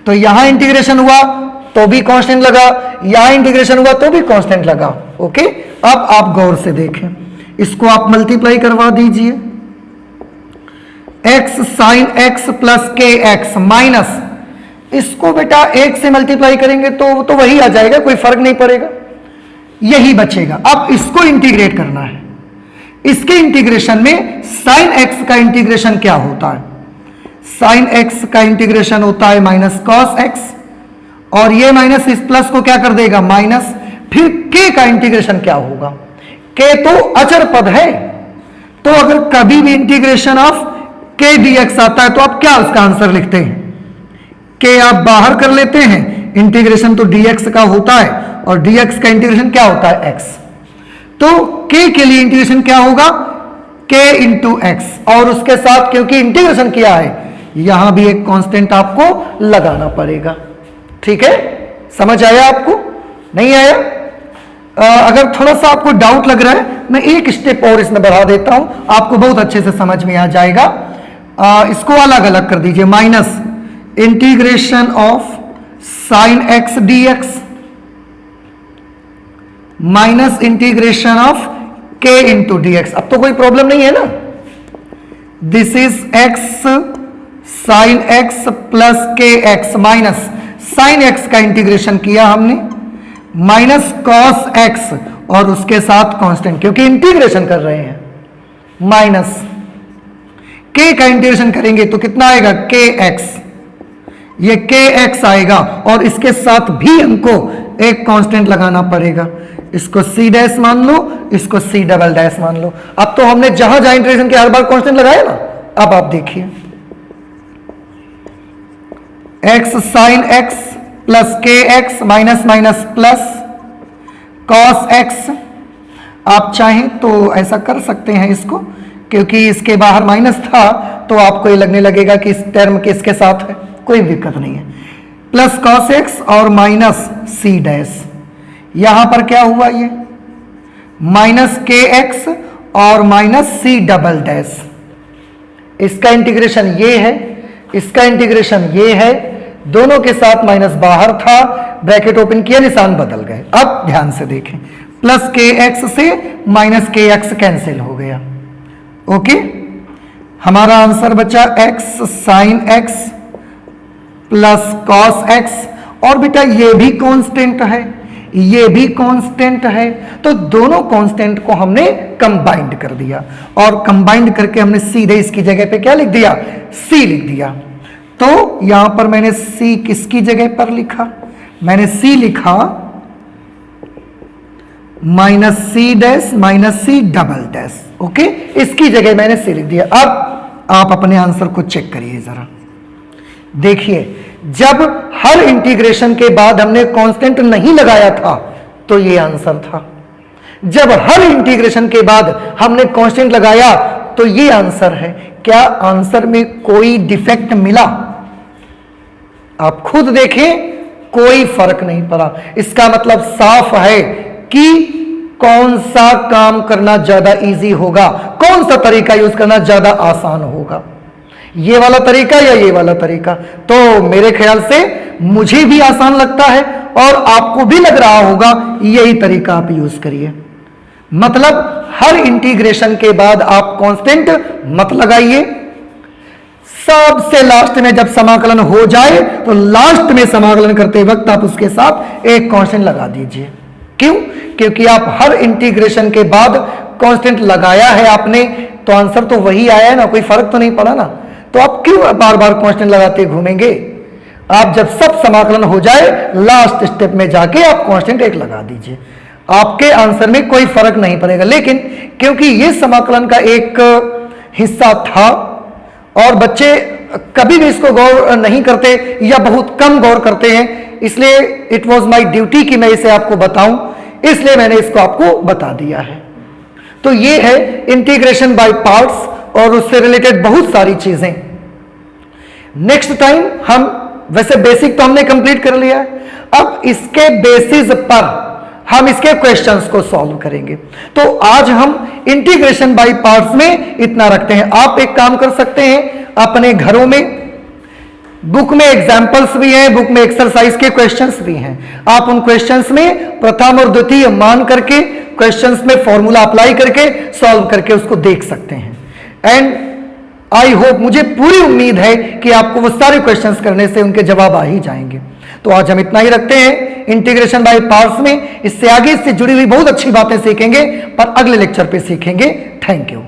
Speaker 1: तो यहां इंटीग्रेशन हुआ तो भी कांस्टेंट लगा, यहां इंटीग्रेशन हुआ तो भी कांस्टेंट लगा। ओके, अब आप गौर से देखें, इसको आप मल्टीप्लाई करवा दीजिए, x साइन x प्लस के एक्स माइनस, इसको बेटा 1 से मल्टीप्लाई करेंगे तो वही आ जाएगा, कोई फर्क नहीं पड़ेगा, यही बचेगा। अब इसको इंटीग्रेट करना है, इसके इंटीग्रेशन में साइन x का इंटीग्रेशन क्या होता है? साइन x का इंटीग्रेशन होता है माइनस कॉस x, और ये माइनस इस प्लस को क्या कर देगा माइनस, फिर k का इंटीग्रेशन क्या होगा? k तो अचर पद है, तो अगर कभी भी इंटीग्रेशन ऑफ k dx आता है तो आप क्या उसका आंसर लिखते हैं? k आप बाहर कर लेते हैं, इंटीग्रेशन तो dx का होता है, और dx का इंटीग्रेशन क्या होता है? x। तो k के लिए इंटीग्रेशन क्या होगा? k इंटू एक्स, और उसके साथ क्योंकि इंटीग्रेशन किया है यहां भी एक कांस्टेंट आपको लगाना पड़ेगा। ठीक है, समझ आया आपको? नहीं आया? अगर थोड़ा सा आपको डाउट लग रहा है मैं एक स्टेप और इसमें बढ़ा देता हूं, आपको बहुत अच्छे से समझ में आ जाएगा। इसको अलग अलग कर दीजिए, minus integration of sine x D x minus integration of के इंटू डी एक्स। अब तो कोई प्रॉब्लम नहीं है ना। This is x sine x plus के एक्स माइनस साइन एक्स का इंटीग्रेशन किया हमने माइनस कॉस एक्स और उसके साथ कांस्टेंट, क्योंकि इंटीग्रेशन कर रहे हैं, माइनस के का इंटीग्रेशन करेंगे तो कितना आएगा के एक्स, ये के एक्स आएगा और इसके साथ भी हमको एक कांस्टेंट लगाना पड़ेगा। इसको सी डैश मान लो, इसको सी डबल डैश मान लो। अब तो हमने जहां जहां इंटीग्रेशन के हर बार कांस्टेंट लगाया ना। अब आप देखिए एक्स साइन एक्स प्लस के x minus minus plus cos x. आप चाहें तो ऐसा कर सकते हैं इसको, क्योंकि इसके बाहर माइनस था तो आपको ये लगने लगेगा कि इस टर्म के इसके साथ है, कोई दिक्कत नहीं है। प्लस कॉस एक्स और माइनस सी डैश। यहां पर क्या हुआ, ये माइनस के एक्स और माइनस सी डबल डैश। इसका इंटीग्रेशन ये है, इसका इंटीग्रेशन ये है, दोनों के साथ माइनस बाहर था, ब्रैकेट ओपन किया, निशान बदल गए। अब ध्यान से देखें, प्लस के एक्स से माइनस के एक्स कैंसिल हो गया। ओके, हमारा आंसर बचा x sine x plus cos x. और बेटा ये भी कांस्टेंट है, ये भी कांस्टेंट है, तो दोनों कांस्टेंट को हमने कंबाइंड कर दिया और कंबाइंड करके हमने सीधे इसकी जगह पे क्या लिख दिया, सी लिख दिया। तो यहां पर मैंने सी किसकी जगह पर लिखा, मैंने सी लिखा minus C dash minus C double dash. Okay, इसकी जगह मैंने सी लिख दिया। अब आप अपने आंसर को चेक करिए जरा, देखिए जब हर इंटीग्रेशन के बाद हमने कांस्टेंट नहीं लगाया था तो ये आंसर था, जब हर इंटीग्रेशन के बाद हमने कांस्टेंट लगाया तो ये आंसर है। क्या आंसर में कोई डिफेक्ट मिला? आप खुद देखें, कोई फर्क नहीं पड़ा। इसका मतलब साफ है कि कौन सा काम करना ज्यादा इजी होगा, कौन सा तरीका यूज करना ज्यादा आसान होगा, ये वाला तरीका या ये वाला तरीका। तो मेरे ख्याल से मुझे भी आसान लगता है और आपको भी लग रहा होगा यही तरीका आप यूज करिए। मतलब हर इंटीग्रेशन के बाद आप कांस्टेंट मत लगाइए, सबसे लास्ट में जब समाकलन हो जाए तो लास्ट में समाकलन करते वक्त आप उसके साथ एक कांस्टेंट लगा दीजिए। क्यों? क्योंकि आप हर इंटीग्रेशन के बाद कांस्टेंट लगाया है आपने, तो आंसर तो वही आया है ना, कोई फर्क तो नहीं पड़ा ना। तो आप क्यों बार बार कांस्टेंट लगाते घूमेंगे? आप जब सब समाकलन हो जाए लास्ट स्टेप में जाके आप कांस्टेंट एक लगा दीजिए, आपके आंसर में कोई फर्क नहीं पड़ेगा। लेकिन क्योंकि ये समाकलन का एक हिस्सा था और बच्चे कभी भी इसको गौर नहीं करते या बहुत कम गौर करते हैं, इसलिए इट वॉज माई ड्यूटी कि मैं इसे आपको बताऊं, इसलिए मैंने इसको आपको बता दिया है। तो ये है इंटीग्रेशन बाय पार्ट्स और उससे रिलेटेड बहुत सारी चीजें। नेक्स्ट टाइम हम, वैसे बेसिक तो हमने कंप्लीट कर लिया है, अब इसके बेसिस पर हम इसके क्वेश्चंस को सॉल्व करेंगे। तो आज हम इंटीग्रेशन बाय पार्ट्स में इतना रखते हैं। आप एक काम कर सकते हैं, अपने घरों में बुक में एग्जाम्पल्स भी हैं, बुक में एक्सरसाइज के क्वेश्चंस भी हैं, आप उन क्वेश्चंस में प्रथम और द्वितीय मान करके क्वेश्चंस में फॉर्मूला अप्लाई करके सॉल्व करके उसको देख सकते हैं। एंड आई होप, मुझे पूरी उम्मीद है कि आपको वो सारे क्वेश्चंस करने से उनके जवाब आ ही जाएंगे। तो आज हम इतना ही रखते हैं इंटीग्रेशन बाय पार्ट्स में। इससे आगे इससे जुड़ी हुई बहुत अच्छी बातें सीखेंगे, पर अगले लेक्चर पे सीखेंगे। Thank you.